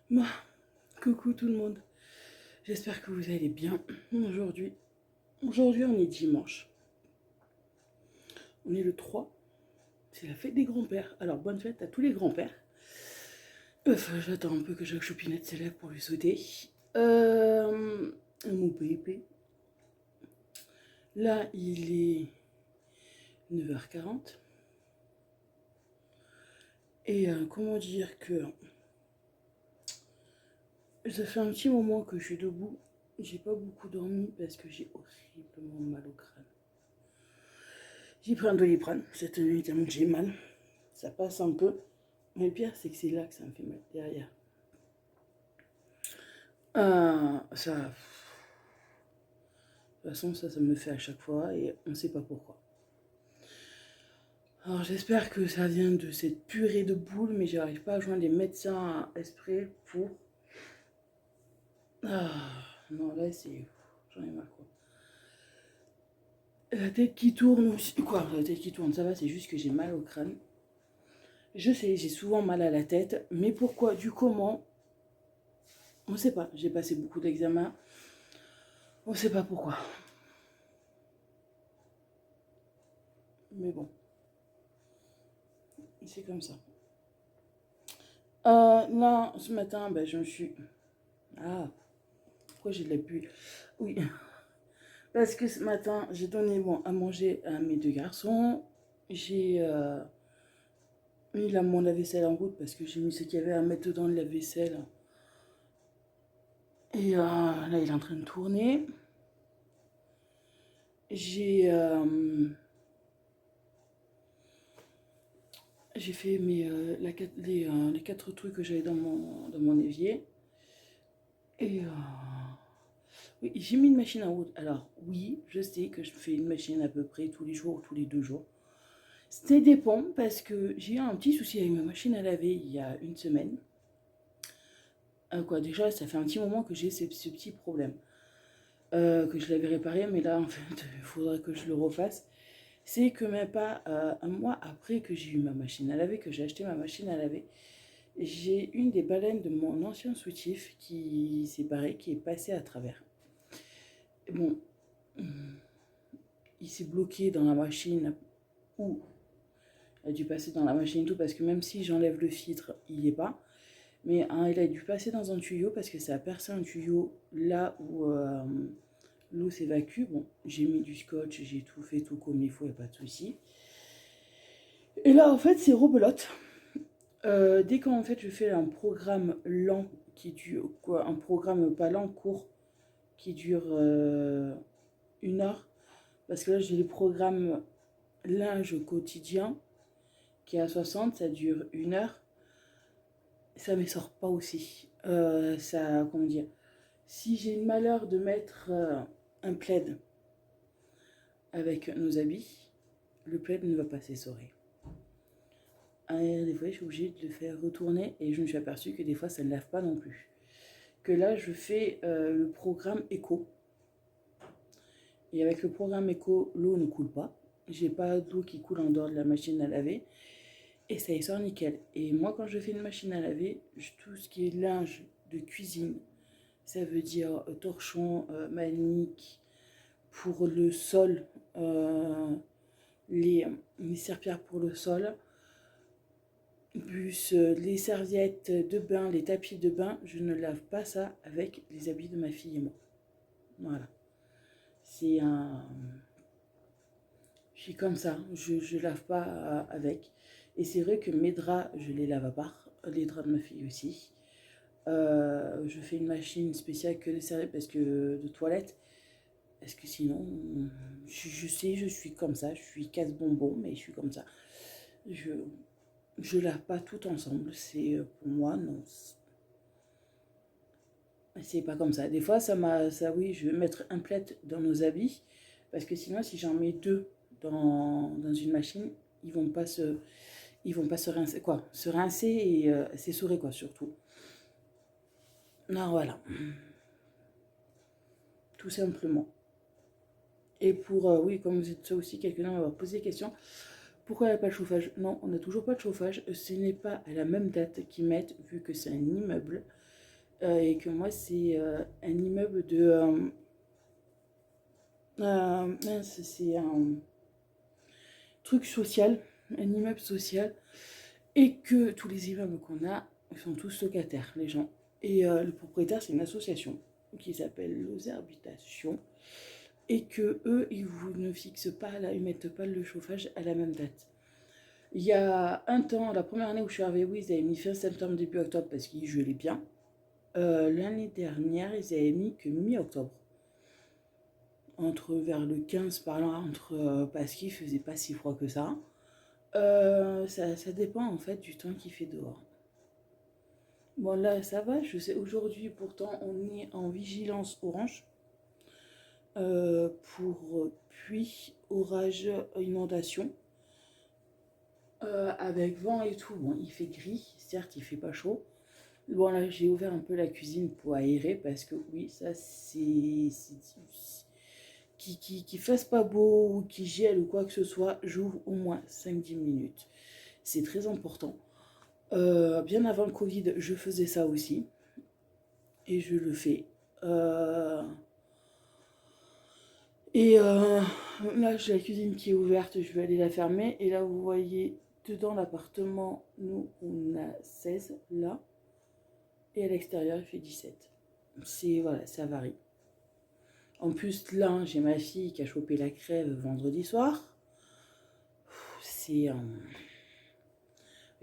Moi, coucou tout le monde. J'espère que vous allez bien. Aujourd'hui, on est dimanche. On est le 3. C'est la fête des grands-pères. Alors, bonne fête à tous les grands-pères. J'attends un peu que Jacques Choupinette s'élève pour lui sauter. Mon bébé. Là, il est 9h40. Et comment dire que ça fait un petit moment que je suis debout. J'ai pas beaucoup dormi parce que j'ai horriblement mal au crâne. J'ai pris un Doliprane cette nuit tellement que j'ai mal. Ça passe un peu. Mais le pire, c'est que c'est là que ça me fait mal derrière. Ça. De toute façon, ça me fait à chaque fois et on ne sait pas pourquoi. Alors j'espère que ça vient de cette purée de boules, mais j'arrive pas à joindre les médecins à esprit pour. Non, là c'est. J'en ai marre quoi. La tête qui tourne aussi. Quoi, la tête qui tourne, ça va, c'est juste que j'ai mal au crâne. Je sais, j'ai souvent mal à la tête, mais pourquoi, du comment, on ne sait pas. J'ai passé beaucoup d'examens, on ne sait pas pourquoi. Mais bon, c'est comme ça. Là, ce matin, ben, je me suis... Ah, pourquoi j'ai de la pluie? Oui, parce que ce matin, j'ai donné à manger à mes deux garçons. J'ai mis mon lave-vaisselle en route parce que j'ai mis ce qu'il y avait à mettre dans le lave-vaisselle. Et là, il est en train de tourner. J'ai fait les 4 trucs que j'avais dans mon évier. Et oui, j'ai mis une machine à route. Alors oui, je sais que je fais une machine à peu près tous les jours ou tous les 2 jours. Ça dépend parce que j'ai eu un petit souci avec ma machine à laver il y a une semaine. Déjà, ça fait un petit moment que j'ai ce petit problème. Que je l'avais réparé, mais là, en fait, il faudra que je le refasse. C'est que même pas un mois après que j'ai eu ma machine à laver, que j'ai acheté ma machine à laver, j'ai une des baleines de mon ancien soutif qui s'est barrée, qui est passée à travers. Bon, il s'est bloqué dans la machine ou il a dû passer dans la machine et tout parce que même si j'enlève le filtre, il n'y est pas. Mais il a dû passer dans un tuyau parce que ça a percé un tuyau là où l'eau s'évacue. Bon, j'ai mis du scotch, j'ai tout fait tout comme il faut, il n'y a pas de souci. Et là, en fait, c'est rebelote. Dès qu'en fait je fais un programme lent qui dure, un programme pas lent, court, qui dure 1 heure, parce que là j'ai le programme linge quotidien qui est à 60, ça dure 1 heure, ça ne me sort pas aussi. Comment dire, si j'ai le malheur de mettre un plaid avec nos habits, le plaid ne va pas s'essorer. Des fois, je suis obligée de le faire retourner et je me suis aperçue que des fois, ça ne lave pas non plus. Que là, je fais le programme éco. Et avec le programme éco, l'eau ne coule pas. J'ai pas d'eau qui coule en dehors de la machine à laver. Et ça y sort nickel. Et moi, quand je fais une machine à laver, tout ce qui est linge de cuisine, ça veut dire torchon, manique, pour le sol, les serpillères pour le sol, plus les serviettes de bain, les tapis de bain, je ne lave pas ça avec les habits de ma fille et moi. Voilà. C'est un... Je suis comme ça, je lave pas avec. Et c'est vrai que mes draps, je les lave à part, les draps de ma fille aussi. Je fais une machine spéciale que de serviettes parce que de toilette. Parce que sinon, je sais, je suis comme ça, je suis casse-bonbon, mais je suis comme ça. Je lave pas tout ensemble, c'est pour moi, non. C'est pas comme ça. Des fois, oui, je vais mettre un plaid dans nos habits, parce que sinon, si j'en mets 2 dans une machine, ils vont pas se rincer, quoi. Se rincer et s'essorer, quoi, surtout. Non, voilà. Tout simplement. Et oui, comme vous êtes ça aussi, quelqu'un m'a posé la question, pourquoi il n'y a pas de chauffage? Non, on n'a toujours pas de chauffage. Ce n'est pas à la même date qu'ils mettent, vu que c'est un immeuble. et que moi, c'est un immeuble de... mince, c'est un truc social, un immeuble social, et que tous les immeubles qu'on a sont tous locataires, les gens. Et le propriétaire, c'est une association qui s'appelle Los Habitations, et que eux, ils vous ne fixent pas, là, ils mettent pas le chauffage à la même date. Il y a un temps, la première année où je suis arrivée, oui, ils avaient mis fin septembre, début octobre parce qu'ils gelaient bien. L'année dernière, ils avaient mis que mi-octobre. Entre vers le 15 par là, parce qu'il faisait pas si froid que ça. Ça dépend en fait du temps qu'il fait dehors. Bon là ça va, je sais aujourd'hui pourtant on est en vigilance orange pour pluie, orage, inondation. Avec vent et tout, bon il fait gris, certes il fait pas chaud. Bon là j'ai ouvert un peu la cuisine pour aérer parce que oui ça c'est qui fasse pas beau ou qui gèle ou quoi que ce soit, j'ouvre au moins 5-10 minutes. C'est très important. Bien avant le Covid, je faisais ça aussi. Et je le fais. Euh, et là, j'ai la cuisine qui est ouverte, je vais aller la fermer. Et là, vous voyez, dedans l'appartement, nous, on a 16 là. Et à l'extérieur, il fait 17. Voilà, ça varie. En plus, là, j'ai ma fille qui a chopé la crève vendredi soir. C'est...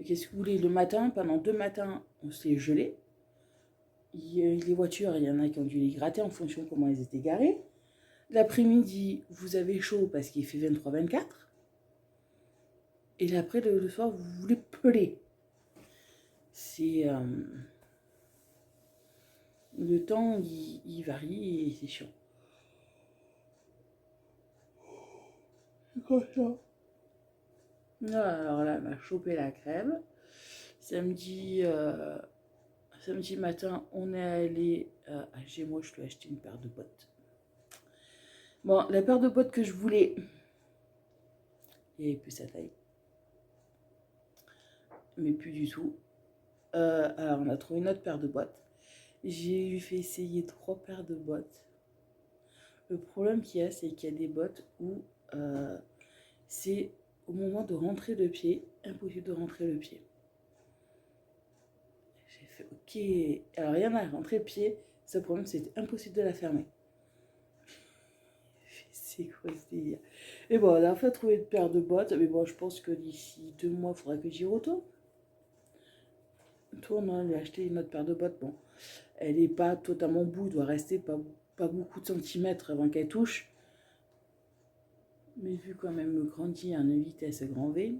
Qu'est-ce que vous voulez? Le matin, pendant 2 matins, on s'est gelé. Les voitures, il y en a qui ont dû les gratter en fonction de comment elles étaient garées. L'après-midi, vous avez chaud parce qu'il fait 23-24. Et après, le soir, vous voulez peler. C'est... le temps, il varie et c'est chiant. C'est quoi ça? Alors là, elle m'a chopé la crève. Samedi, samedi matin, on est allé à Gémeaux, je lui ai acheté une paire de bottes. Bon, la paire de bottes que je voulais, il n'y avait plus sa taille. Mais plus du tout. Alors, on a trouvé une autre paire de bottes. J'ai lui fait essayer 3 paires de bottes. Le problème qu'il y a, c'est qu'il y a des bottes où c'est au moment de rentrer le pied, impossible de rentrer le pied. J'ai fait ok. Alors, il y en a rentré le pied, ce problème, c'était impossible de la fermer. C'est quoi ce délire? Et bon, on a fait trouver une paire de bottes, mais bon, je pense que d'ici 2 mois, il faudra que j'y retourne. On lui a acheté une autre paire de bottes. Bon, elle n'est pas totalement au bout, il doit rester pas beaucoup de centimètres avant qu'elle touche. Mais vu quand même me grandit à une vitesse grand V,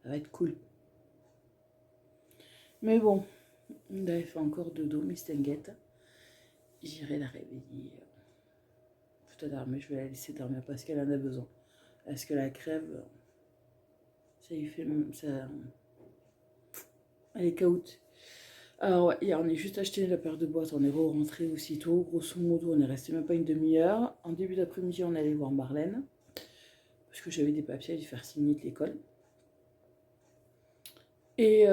ça va être cool. Mais bon, elle avait fait encore dodo, Miss Tenguette. J'irai la réveiller tout à l'heure, mais je vais la laisser dormir parce qu'elle en a besoin. Parce que la crève, ça lui fait... Ça, elle est caoute. Alors ouais, hier on est juste acheté la paire de boîtes, on est rentré aussitôt. Grosso modo, on est resté même pas une demi-heure. En début d'après-midi, on allait voir Marlène. Parce que j'avais des papiers à lui faire signer de l'école. Et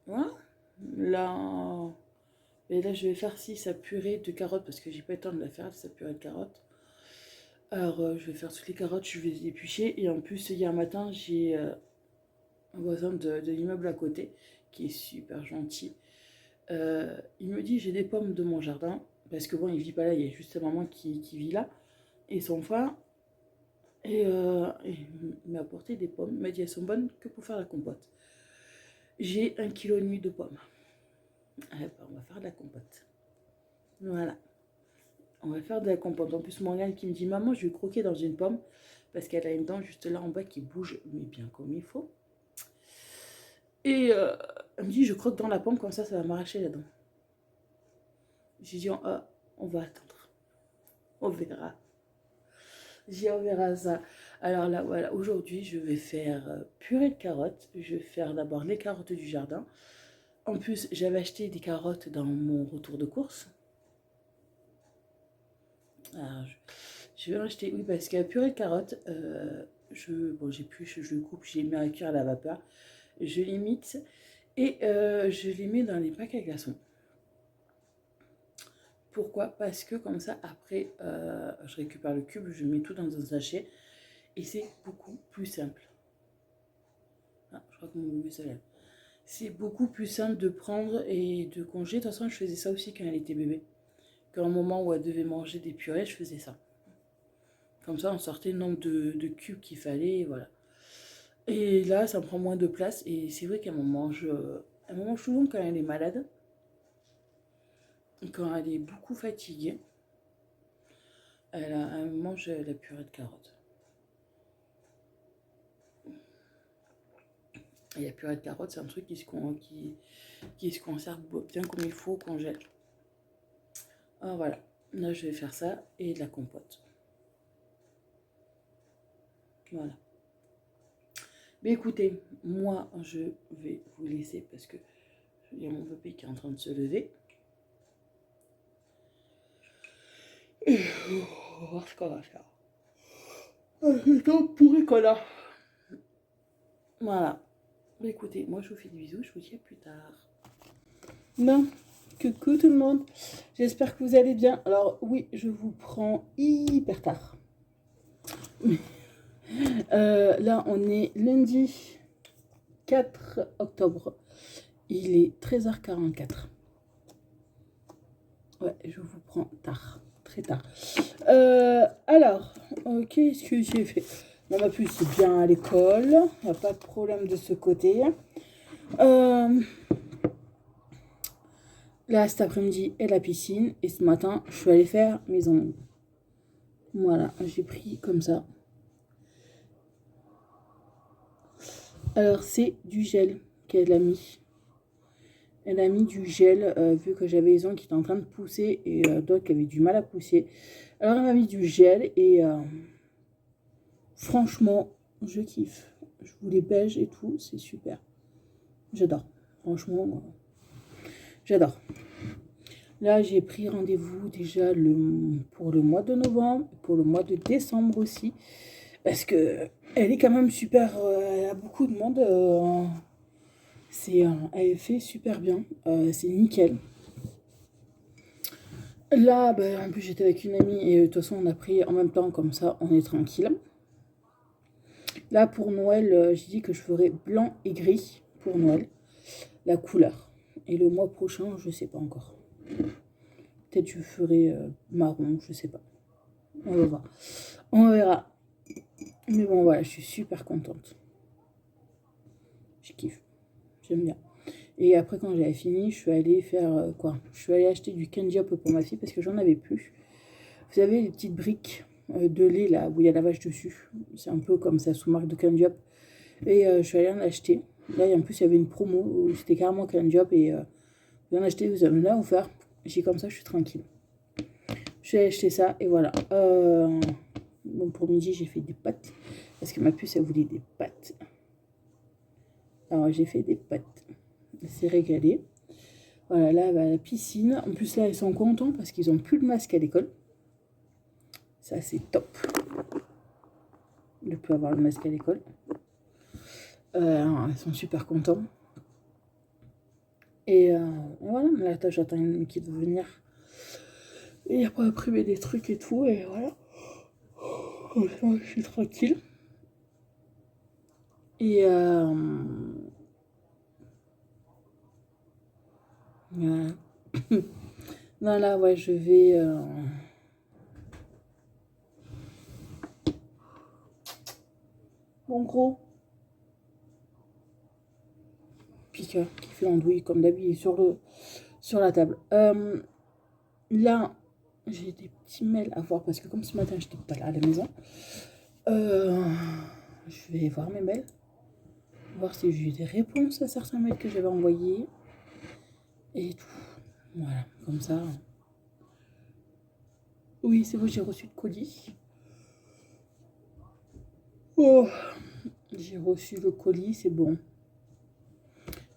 voilà. Là, et là, je vais faire sa purée de carottes parce que j'ai pas le temps de la faire, sa purée de carottes. Alors, je vais faire toutes les carottes, je vais les éplucher. Et en plus, hier matin, j'ai un voisin de l'immeuble à côté qui est super gentil. Il me dit j'ai des pommes de mon jardin. Parce que bon, il vit pas là, il y a juste sa maman qui vit là. Et son frère. Et il m'a apporté des pommes. Il m'a dit elles sont bonnes que pour faire la compote. J'ai 1,5 kg de pommes. Ah, bah, on va faire de la compote. Voilà. On va faire de la compote. En plus, Morgane qui me dit maman, je vais croquer dans une pomme. Parce qu'elle a une dent juste là en bas qui bouge, mais bien comme il faut. Et elle me dit je croque dans la pomme, comme ça va m'arracher la dent. J'ai dit on va attendre. On verra. J'ai on verra ça. Alors là, voilà, aujourd'hui, je vais faire purée de carottes. Je vais faire d'abord les carottes du jardin. En plus, j'avais acheté des carottes dans mon retour de course. Alors, je vais en acheter, oui, parce que la purée de carottes, bon, j'ai plus, je coupe, j'ai mis à cuire à la vapeur. je les mixe et je les mets dans les packs à glaçons. Pourquoi? Parce que comme ça, après, je récupère le cube, je mets tout dans un sachet et c'est beaucoup plus simple. Ah, je crois que mon bébé se lève. C'est beaucoup plus simple de prendre et de congeler. De toute façon, je faisais ça aussi quand elle était bébé. Qu'à un moment où elle devait manger des purées, je faisais ça. Comme ça, on sortait le nombre de cubes qu'il fallait, et voilà. Et là, ça prend moins de place. Et c'est vrai qu'elle mange souvent quand elle est malade. Quand elle est beaucoup fatiguée, elle mange la purée de carottes. Et la purée de carottes, c'est un truc qui se conserve bien comme il faut au congèle. Alors voilà, là je vais faire ça et de la compote. Voilà. Mais écoutez, moi je vais vous laisser parce que il y a mon bébé qui est en train de se lever. Et on va voir ce qu'on va faire. C'est un pourri qu'on a. Voilà. Mais écoutez, moi je vous fais des bisous, je vous dis à plus tard. Non, coucou tout le monde. J'espère que vous allez bien. Alors oui, je vous prends hyper tard. Là, on est lundi 4 octobre. Il est 13h44. Ouais, je vous prends tard. Très tard. Alors, qu'est-ce que j'ai fait? Bon, ma puce est bien à l'école. Il n'y a pas de problème de ce côté. Là, cet après-midi, est la piscine. Et ce matin, je suis allée faire mes ongles. Voilà, j'ai pris comme ça. Alors, c'est du gel qu'elle a mis. Elle a mis du gel, vu que j'avais les ongles qui étaient en train de pousser et d'autres qui avaient du mal à pousser. Alors, elle m'a mis du gel et franchement, je kiffe. Je voulais beige et tout, c'est super. J'adore. Franchement, j'adore. Là, j'ai pris rendez-vous déjà pour le mois de novembre, pour le mois de décembre aussi. Parce que elle est quand même super, elle a beaucoup de monde. Elle fait super bien, c'est nickel. Là, en plus j'étais avec une amie et de toute façon on a pris en même temps, comme ça on est tranquille. Là pour Noël, j'ai dit que je ferais blanc et gris pour Noël, la couleur. Et le mois prochain, je sais pas encore. Peut-être je ferai marron, je sais pas. On va voir. On verra. Mais bon voilà, je suis super contente. Je kiffe. J'aime bien. Et après, quand j'avais fini, je suis allée faire quoi? Je suis allée acheter du candy up pour ma fille parce que j'en avais plus. Vous savez, les petites briques de lait là où il y a la vache dessus. C'est un peu comme ça, sous marque de candy up. Et je suis allée en acheter. Là, en plus, il y avait une promo où c'était carrément candy up. Et vous en achetez, vous avez là vous faire. J'ai comme ça, je suis tranquille. Je suis allée acheter ça et voilà. Bon, pour midi, j'ai fait des pâtes. Parce que ma puce, elle voulait des pâtes. Alors, j'ai fait des pâtes. C'est régalé. Voilà, là, elle va à la piscine. En plus, là, ils sont contents parce qu'ils n'ont plus le masque à l'école. Ça, c'est top. De ne plus avoir le masque à l'école. Ils sont super contents. Et voilà, là, j'attends une qui doit venir. Et après, imprimer des trucs et tout. Et voilà. Je suis tranquille. Et voilà. Non, là, ouais, je vais... Mon gros piqueur qui fait l'andouille comme d'habitude sur la table. Là, j'ai des petits mails à voir parce que comme ce matin, je n'étais pas là à la maison. Je vais voir mes mails. Voir si j'ai des réponses à certains mails que j'avais envoyés. Et tout. Voilà, comme ça. Oui, c'est bon, j'ai reçu le colis. Oh, j'ai reçu le colis, c'est bon.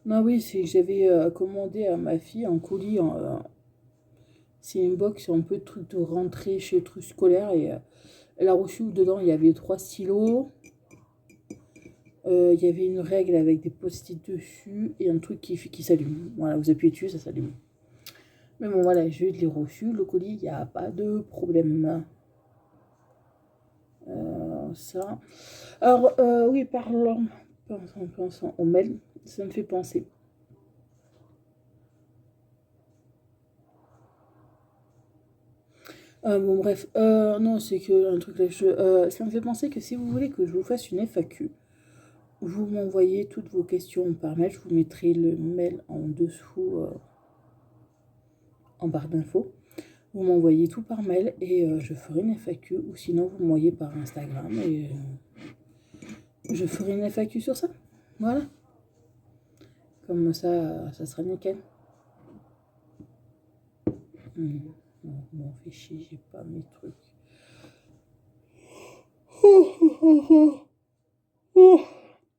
Non, oui, c'est que j'avais commandé à ma fille un colis. C'est une box un peu de trucs de rentrée chez trucs scolaires. Et elle a reçu où dedans il y avait 3 stylos, Il y avait une règle avec des post-it dessus et un truc qui s'allume. Voilà, vous appuyez dessus, ça s'allume. Mais bon, voilà, je l'ai reçu. Le colis, il n'y a pas de problème. Ça. Alors, oui, pensant au mail, ça me fait penser. Bon, bref, non, c'est que un truc là, ça me fait penser que si vous voulez que je vous fasse une FAQ, vous m'envoyez toutes vos questions par mail. Je vous mettrai le mail en dessous, en barre d'infos. Vous m'envoyez tout par mail et je ferai une FAQ. Ou sinon, vous m'envoyez par Instagram et je ferai une FAQ sur ça. Voilà. Comme ça sera nickel. Bon, fait chier, j'ai pas mes trucs.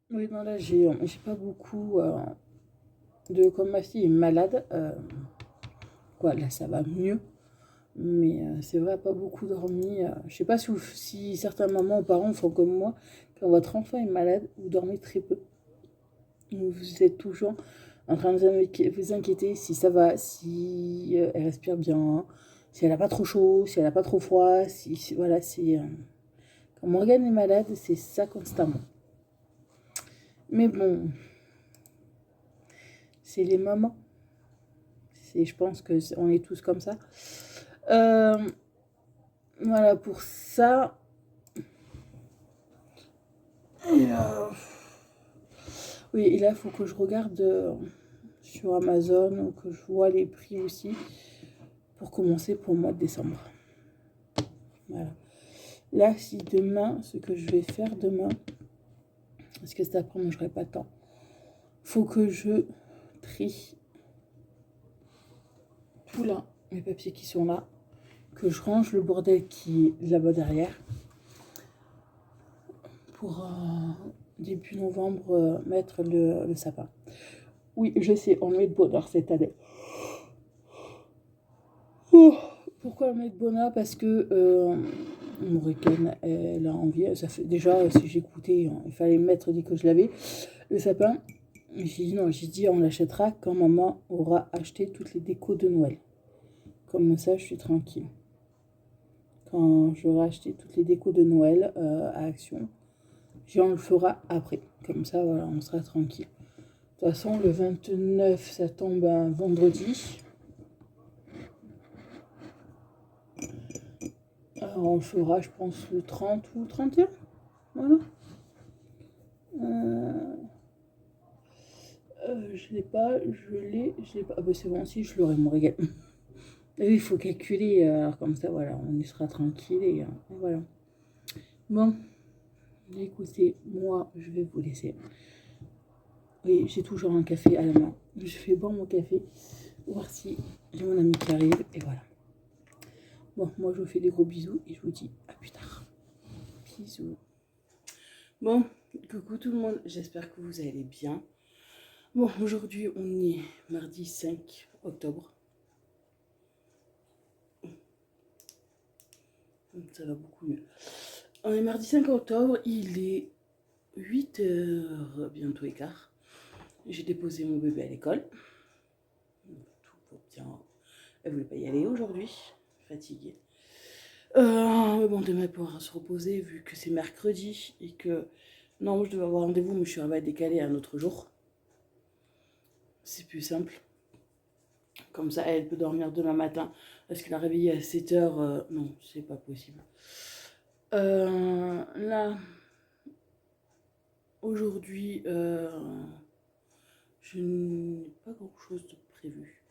Oui, non, là, j'ai pas beaucoup comme ma fille est malade, quoi, là, ça va mieux. Mais c'est vrai, pas beaucoup dormi. Je sais pas si certains mamans ou parents font comme moi, quand votre enfant est malade, vous dormez très peu. Vous êtes toujours en train de vous inquiéter si ça va, si elle respire bien, si elle n'a pas trop chaud, si elle n'a pas trop froid. Voilà, c'est. Quand Morgane est malade, c'est ça constamment. Mais bon, c'est les mamans. Je pense qu'on est tous comme ça. Voilà pour ça. Et oui, et là, il faut que je regarde sur Amazon, que je vois les prix aussi, pour commencer pour le mois de décembre. Voilà. Là, si demain, ce que je vais faire demain, parce que cet après-midi, je n'aurai pas de temps, faut que je trie tout là, les papiers qui sont là, que je range le bordel qui est là-bas derrière, pour début novembre mettre le sapin. Oui, je sais, on met de bonheur cette année. Pourquoi on met de bonheur? Parce que Morgane, elle a envie. Ça fait déjà, si j'écoutais, il fallait mettre dès que je l'avais le sapin. J'ai dit non, j'ai dit on l'achètera quand maman aura acheté toutes les décos de Noël. Comme ça, je suis tranquille. Quand j'aurai acheté toutes les décos de Noël à Action, on le fera après. Comme ça, voilà, on sera tranquille. De toute façon, le 29, ça tombe un vendredi. Alors, on le fera, je pense, le 30 ou le 31. Voilà. Je l'ai pas, je l'ai pas. Ah bah c'est bon, si, je l'aurai, mon régal. Et il faut calculer, alors comme ça, voilà, on y sera tranquille et voilà. Bon, écoutez, moi, je vais vous laisser. Oui, j'ai toujours un café à la main. Je fais boire mon café, voir si j'ai mon ami qui arrive, et voilà. Bon, moi, je vous fais des gros bisous et je vous dis à plus tard. Bisous. Bon, coucou tout le monde, j'espère que vous allez bien. Bon, aujourd'hui, on est mardi 5 octobre. Ça va beaucoup mieux. On est mardi 5 octobre, il est 8h bientôt et quart. J'ai déposé mon bébé à l'école. Tout va bien. Elle voulait pas y aller aujourd'hui, fatiguée. Mais bon, demain elle pourra se reposer vu que c'est mercredi et que non, je devais avoir rendez-vous, mais je suis arrivée à décaler à un autre jour. C'est plus simple. Comme ça, elle peut dormir demain matin. Parce qu'elle a réveillé à 7h. Non, c'est pas possible. Là, aujourd'hui, je n'ai pas grand-chose de prévu.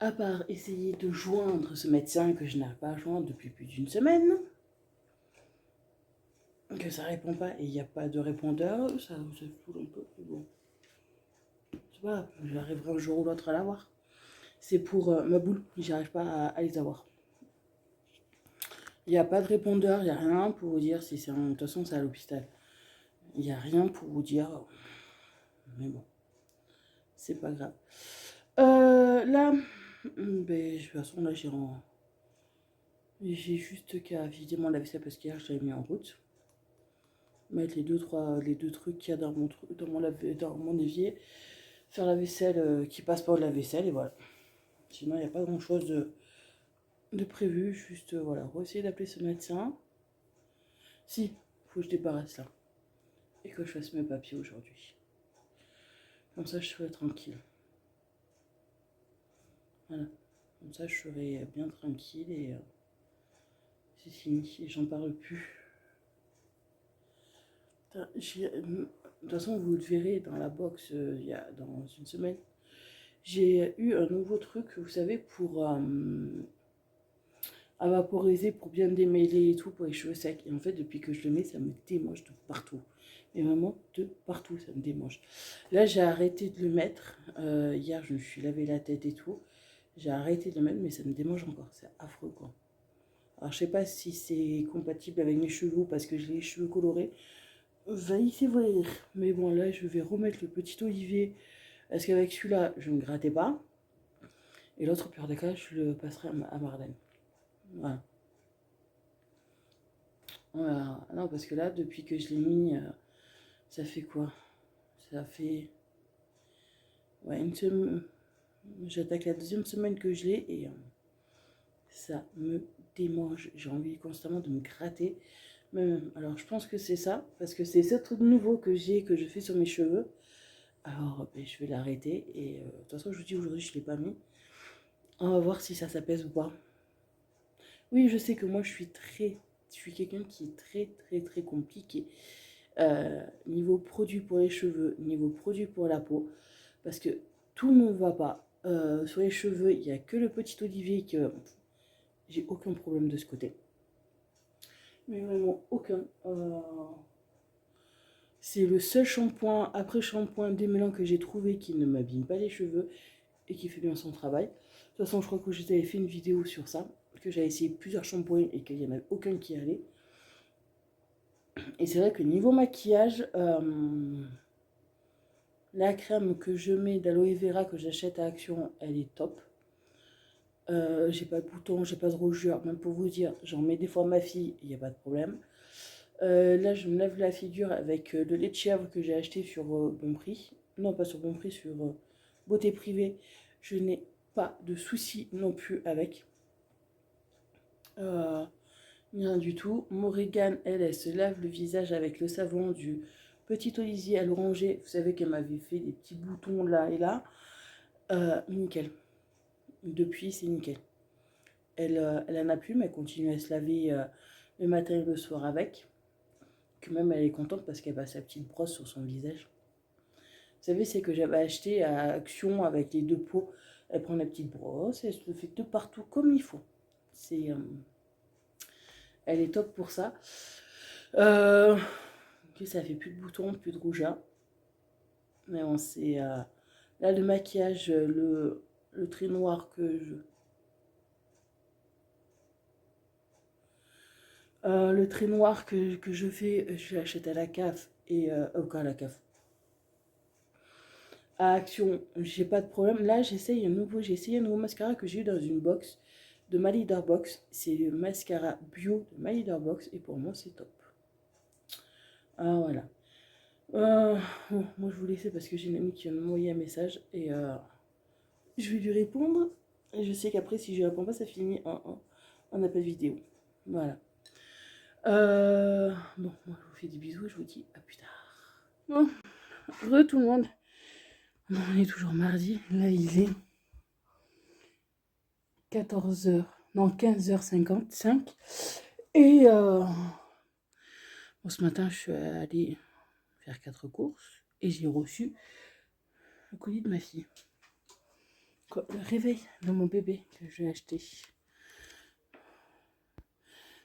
À part essayer de joindre ce médecin que je n'arrive pas à joindre depuis plus d'une semaine. Que ça répond pas et il n'y a pas de répondeur. Ça fout un peu. Bon. Je sais pas, j'arriverai un jour ou l'autre à l'avoir. C'est pour ma boule, j'arrive pas à les avoir. Il n'y a pas de répondeur, il n'y a rien pour vous dire si c'est de toute façon c'est à l'hôpital. Il n'y a rien pour vous dire. Mais bon, c'est pas grave. Là, ben, de toute façon là j'ai juste qu'à vider mon lave-vaisselle parce qu'hier je l'avais mis en route. mettre les deux trucs qu'il y a dans dans mon évier, faire la vaisselle qui passe par le lave-vaisselle et voilà. Sinon, il n'y a pas grand-chose de prévu, juste voilà, on va essayer d'appeler ce médecin. Si, faut que je débarrasse là et que je fasse mes papiers aujourd'hui. Comme ça, je serai tranquille. Voilà. Comme ça, je serai bien tranquille et c'est fini. Et j'en parle plus. De toute façon, vous le verrez dans la box dans une semaine. J'ai eu un nouveau truc, vous savez, pour à vaporiser, pour bien démêler et tout, pour les cheveux secs. Et en fait, depuis que je le mets, ça me démange de partout. Mais vraiment, de partout, ça me démange. Là, j'ai arrêté de le mettre. Hier, je me suis lavé la tête et tout. J'ai arrêté de le mettre, mais ça me démange encore. C'est affreux, quoi. Alors, je sais pas si c'est compatible avec mes cheveux parce que j'ai les cheveux colorés. Va y s'ouvrir. Mais bon, là, je vais remettre le petit olivier. Parce qu'avec celui-là, je ne grattais pas. Et l'autre, pire des cas, je le passerai à Marlène. Voilà. Voilà. Non, parce que là, depuis que je l'ai mis, ça fait quoi? Ça fait... Ouais, une semaine... J'attaque la deuxième semaine que je l'ai et ça me démange. J'ai envie constamment de me gratter. Alors, je pense que c'est ça, parce que c'est ce truc nouveau que je fais sur mes cheveux. Alors, ben, je vais l'arrêter et de toute façon, je vous dis aujourd'hui, je ne l'ai pas mis. On va voir si ça s'apaise ou pas. Oui, je sais que moi, je suis quelqu'un qui est très compliqué. Niveau produit pour les cheveux, niveau produit pour la peau, parce que tout ne va pas. Sur les cheveux, il n'y a que le petit olivier que j'ai aucun problème de ce côté. Mais vraiment aucun. C'est le seul shampoing, après shampoing démêlant que j'ai trouvé qui ne m'abîme pas les cheveux et qui fait bien son travail. De toute façon, je crois que j'avais fait une vidéo sur ça, que j'avais essayé plusieurs shampoings et qu'il n'y en avait aucun qui allait. Et c'est vrai que niveau maquillage, la crème que je mets d'aloe vera que j'achète à Action, elle est top. J'ai pas de boutons, j'ai pas de rougeur, même pour vous dire, j'en mets des fois à ma fille, il n'y a pas de problème. Là, je me lève la figure avec le lait de chèvre que j'ai acheté sur Bon Prix. Non, pas sur Bon Prix, sur Beauté Privée. Je n'ai pas de soucis non plus avec. Rien du tout. Morrigan, elle se lave le visage avec le savon du petit olivier à l'oranger. Vous savez qu'elle m'avait fait des petits boutons là et là. Nickel. Depuis, c'est nickel. Elle en a plus, mais elle continue à se laver le matin et le soir avec. Que même elle est contente parce qu'elle passe sa petite brosse sur son visage. Vous savez, c'est que j'avais acheté à Action avec les deux pots. Elle prend la petite brosse et elle se le fait de partout comme il faut. Elle est top pour ça. Ça fait plus de boutons, plus de rougeur. Mais bon, c'est... là, le maquillage, le trait noir que je... le trait noir que je fais, je l'achète à la CAF et... à la CAF. À Action, j'ai pas de problème. Là, j'ai essayé un nouveau mascara que j'ai eu dans une box de My Leader Box. C'est le mascara bio de My Leader Box et pour moi, c'est top. Ah, voilà. Bon, moi, je vous laisse parce que j'ai une amie qui vient de m'envoyer un message et je vais lui répondre. Et je sais qu'après, si je lui réponds pas, ça finit en appel vidéo. Voilà. Bon, moi, je vous fais des bisous. Je vous dis à plus tard. Bon, tout le monde. Bon, on est toujours mardi. Là, il est 14h, non 15h55. Et bon, ce matin, je suis allée faire 4 courses et j'ai reçu le colis de ma fille. Le réveil de mon bébé que j'ai acheté.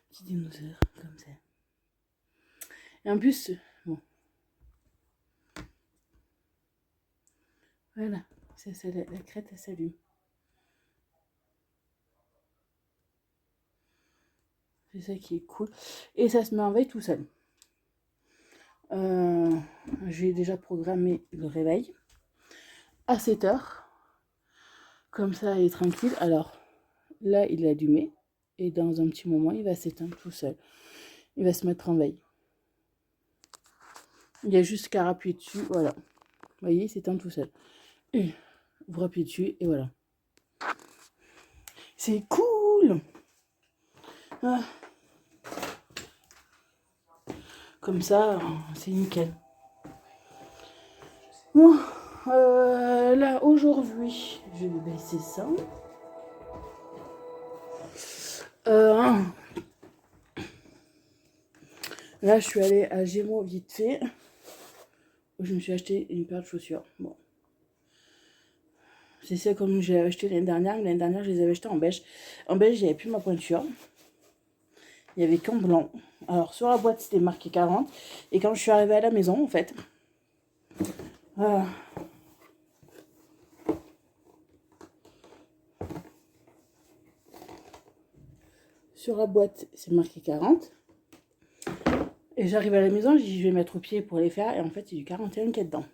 Petit dinosaure, comme ça. Et en plus, bon. Voilà, c'est ça, la crête, elle s'allume. C'est ça qui est cool. Et ça se met en veille tout seul. J'ai déjà programmé le réveil à 7h. Comme ça, il est tranquille. Alors, là, il est allumé. Et dans un petit moment, il va s'éteindre tout seul. Il va se mettre en veille. Il y a juste qu'à appuyer dessus, voilà. Vous voyez, c'est un tout seul. Et vous appuyez dessus et voilà. C'est cool. Ah. Comme ça, c'est nickel. Bon, là, aujourd'hui, je vais baisser ça. Là, je suis allée à Gémeaux vite fait. Je me suis acheté une paire de chaussures. Bon. C'est ça comme j'ai acheté l'année dernière. L'année dernière, je les avais achetées en beige. En beige, il n'y avait plus ma pointure. Il n'y avait qu'en blanc. Alors, sur la boîte, c'était marqué 40. Et quand je suis arrivée à la maison, en fait, sur la boîte, c'est marqué 40. Et j'arrive à la maison, je dis, je vais mettre au pied pour les faire. Et en fait, il y a du 41 qui est dedans.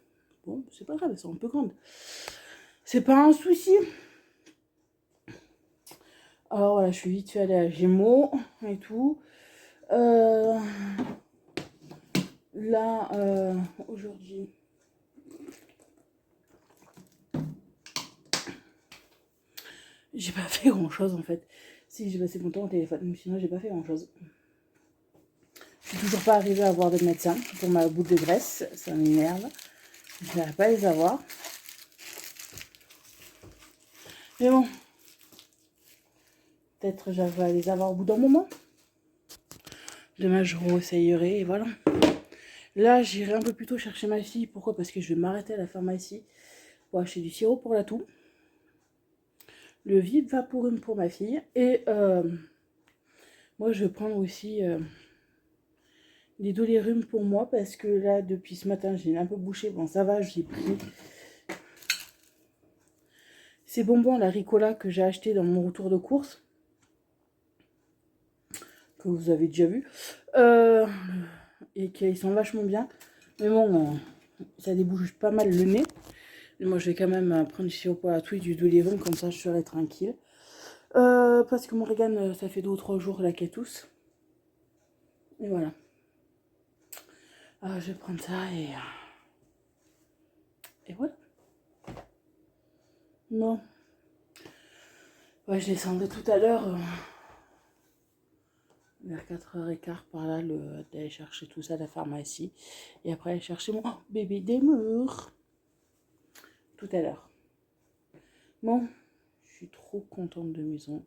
Bon, c'est pas grave, elles sont un peu grandes. C'est pas un souci. Alors voilà, je suis vite fait allée à Gémeaux et tout. Là, aujourd'hui, j'ai pas fait grand chose en fait. Si, j'ai passé mon temps au téléphone, mais sinon j'ai pas fait grand chose. Je suis toujours pas arrivée à avoir de médecin pour ma boule de graisse, ça m'énerve. Je n'arrive pas à les avoir. Mais bon, peut-être j'arrive à les avoir au bout d'un moment. Demain je réessayerai et voilà. Là j'irai un peu plus tôt chercher ma fille. Pourquoi? Parce que je vais m'arrêter à la pharmacie pour acheter du sirop pour la toux. Le Vip Vaporum pour ma fille. Et moi je vais prendre aussi des Dolirum pour moi. Parce que là depuis ce matin j'ai un peu bouché. Bon ça va, j'ai pris ces bonbons, la Ricola que j'ai acheté dans mon retour de course. Que vous avez déjà vu. Et qu'ils sont vachement bien. Mais bon, ça débouche pas mal le nez. Mais moi je vais quand même prendre du sirop pour la toux et du Dolirum. Comme ça je serai tranquille. Parce que mon Morgane, ça fait 2 ou 3 jours là qu'elle tousse. Et voilà. Je vais prendre ça et voilà. Non. Ouais, je descendrai tout à l'heure vers 4h15 par là d'aller chercher tout ça à la pharmacie. Et après aller chercher mon bébé d'émeur. Tout à l'heure. Bon, je suis trop contente de mes ongles.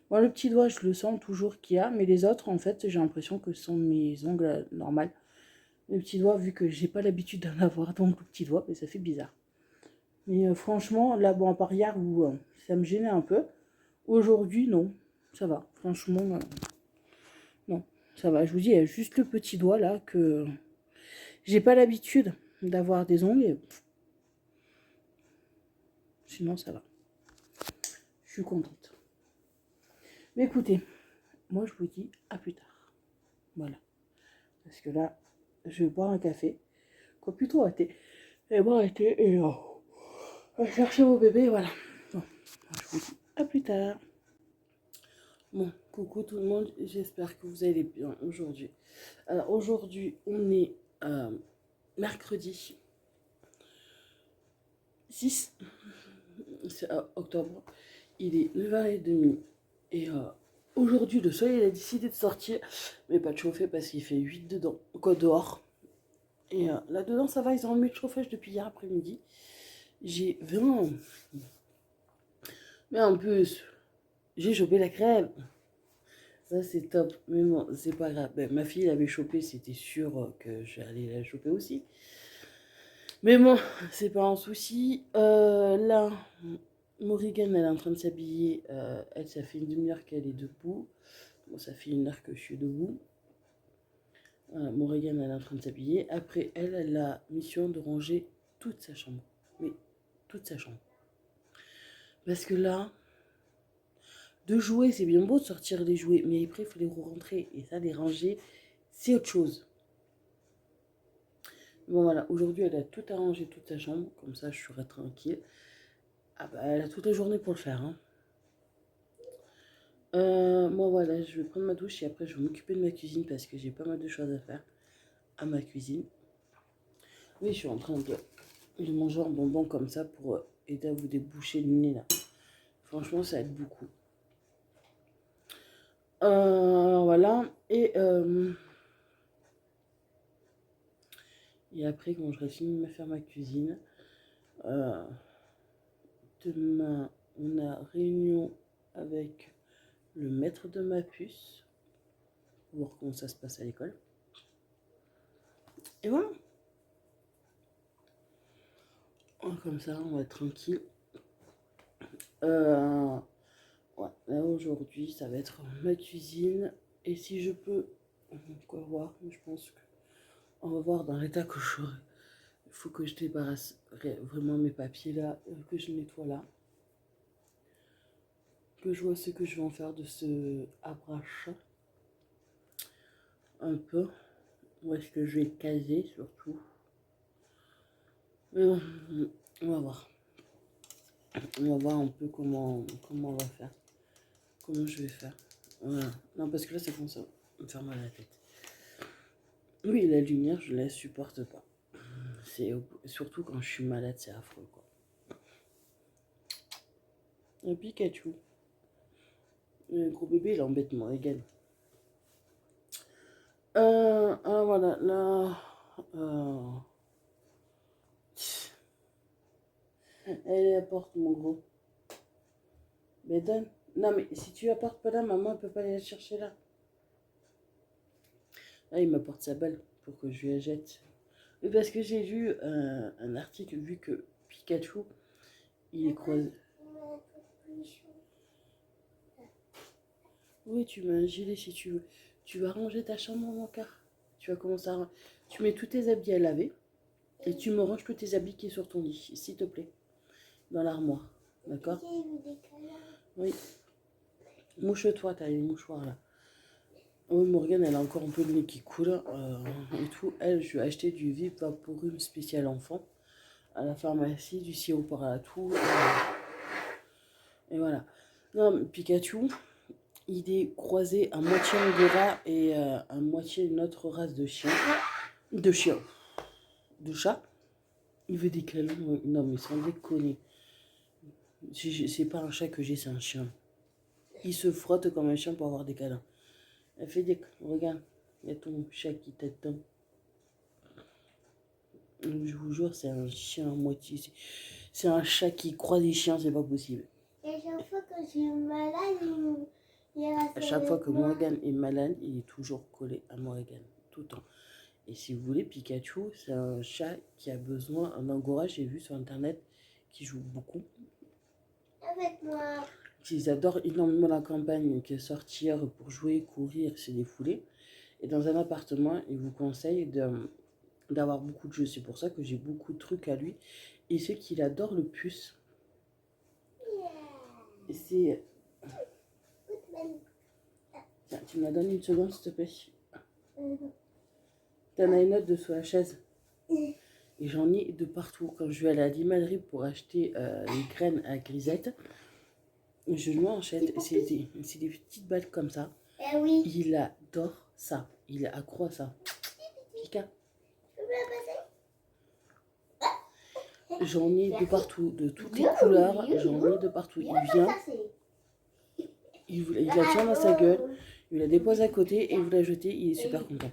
Bon, le petit doigt, je le sens toujours qu'il y a. Mais les autres, en fait, j'ai l'impression que ce sont mes ongles normales. Le petit doigt, vu que j'ai pas l'habitude d'en avoir, donc le petit doigt, mais ça fait bizarre. Mais franchement, là, bon, à part hier où ça me gênait un peu, aujourd'hui, non, ça va. Franchement, non, ça va. Je vous dis, il y a juste le petit doigt là que j'ai pas l'habitude d'avoir des ongles. Et sinon, ça va. Je suis contente. Mais écoutez, moi, je vous dis à plus tard. Voilà. Parce que là, je vais boire un café. Quoi, plutôt un thé. Et boire un thé et chercher vos bébés, voilà. Bon, je vous dis à plus tard. Bon, coucou tout le monde, j'espère que vous allez bien aujourd'hui. Alors aujourd'hui, on est mercredi 6 octobre, il est 9h30 et aujourd'hui le soleil a décidé de sortir, mais pas de chauffer parce qu'il fait 8 dedans, quoi dehors. Et là dedans ça va, ils ont remis le chauffage depuis hier après-midi. J'ai vraiment... Mais en plus, j'ai chopé la crème. Ça, c'est top. Mais bon, c'est pas grave. Ben, ma fille l'avait chopé, c'était sûr que j'allais la choper aussi. Mais bon, c'est pas un souci. Là, Morrigan, elle est en train de s'habiller. Elle, ça fait une demi-heure qu'elle est debout. Bon, ça fait 1 heure que je suis debout. Morrigan, elle est en train de s'habiller. Après, elle a la mission de ranger toute sa chambre. Mais toute sa chambre. Parce que là, de jouer, c'est bien beau de sortir les jouets, mais après, il faut les rentrer. Et ça, les ranger, c'est autre chose. Bon, voilà, aujourd'hui, elle a tout arrangé, toute sa chambre. Comme ça, je serai tranquille. Ah bah, elle a toute la journée pour le faire. Hein. Bon, voilà, je vais prendre ma douche et après, je vais m'occuper de ma cuisine parce que j'ai pas mal de choses à faire à ma cuisine. Oui, je suis en train de manger un bonbon comme ça pour aider à vous déboucher le nez là. Franchement, ça aide beaucoup. Voilà. Et après, quand j'aurai fini de me faire ma cuisine, demain, on a réunion avec le maître de ma puce pour voir comment ça se passe à l'école. Et voilà. Comme ça, on va être tranquille. Ouais, là aujourd'hui, ça va être ma cuisine. Et si je peux, quoi voir, je pense qu'on va voir dans l'état que je serai. Il faut que je débarrasse vraiment mes papiers là, que je nettoie là. Que je vois ce que je vais en faire de ce abrachat. Un peu. Où est-ce que je vais caser surtout. Mais bon, on va voir. On va voir un peu comment on va faire. Comment je vais faire. Voilà. Non, parce que là, c'est comme ça. Me faire mal à la tête. Oui, la lumière, je la supporte pas. C'est surtout quand je suis malade, c'est affreux, quoi. Un Pikachu. Le gros bébé, il embête Morrigan. Voilà, là... Elle apporte, mon gros. Mais donne. Non, mais si tu apportes pas là, maman, elle peut pas aller la chercher là. Là, il m'apporte sa balle pour que je lui la jette. Mais parce que j'ai lu un article, vu que Pikachu, il est croisé. Oui, tu mets un gilet si tu veux. Tu vas ranger ta chambre, mon cœur. Tu vas commencer à... Tu mets tous tes habits à laver. Et tu me ranges tous tes habits qui sont sur ton lit, s'il te plaît. Dans l'armoire. D'accord? Oui. Mouche-toi, t'as les mouchoirs là. Oui, Morgane, elle a encore un peu le nez qui coule et tout. Elle, je lui ai acheté du Vip Vaporub spécial enfant à la pharmacie, du sirop pour la toux. Et voilà. Non, Pikachu, il est croisé à moitié Angora et à moitié une autre race de chien. De chien. De chat. Il veut des câlins. Non, mais sans déconner. C'est pas un chat que j'ai, c'est un chien. Il se frotte comme un chien pour avoir des câlins. Elle fait des... Regarde, il y a ton chat qui t'attend. Je vous jure, c'est un chien à moitié. C'est un chat qui croit des chiens, c'est pas possible. Et à chaque fois que je suis malade, à chaque fois que Morgane est malade, il est toujours collé à Morgane, tout le temps. Et si vous voulez, Pikachu, c'est un chat qui a besoin, un angora, j'ai vu sur internet, qui joue beaucoup. Avec moi. Ils adorent énormément la campagne, que sortir pour jouer, courir, se défouler. Et dans un appartement, il vous conseille d'avoir beaucoup de jeux. C'est pour ça que j'ai beaucoup de trucs à lui. Et ce qu'il adore le plus, c'est... Tiens, tu me la donnes une seconde, s'il te plaît. T'en as une autre dessous la chaise. Et j'en ai de partout. Quand je vais aller à l'imalerie pour acheter les graines à grisette, je lui achète. C'est des petites balles comme ça. Eh oui. Il adore ça. Il est accro à ça. Pika. J'en ai de partout, de toutes les couleurs. J'en ai de partout. Il vient. Il la tient dans sa gueule. Il la dépose à côté et il vous la jette. Il est super content.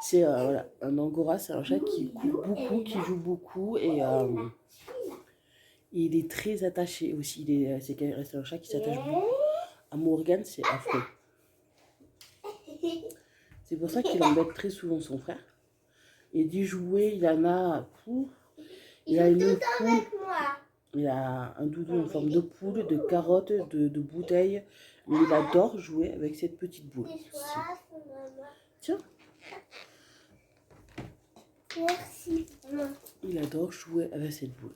C'est voilà, un angora, c'est un chat qui court beaucoup, qui joue beaucoup et il est très attaché aussi. C'est un chat qui s'attache beaucoup. À Morgane, c'est affreux. C'est pour ça qu'il embête très souvent son frère. Et du jouet, il en a. Il a une poule. Il a un doudou en forme de poule, de carotte, de bouteille. Mais il adore jouer avec cette petite boule. Tiens. Merci. Il adore jouer avec cette boule.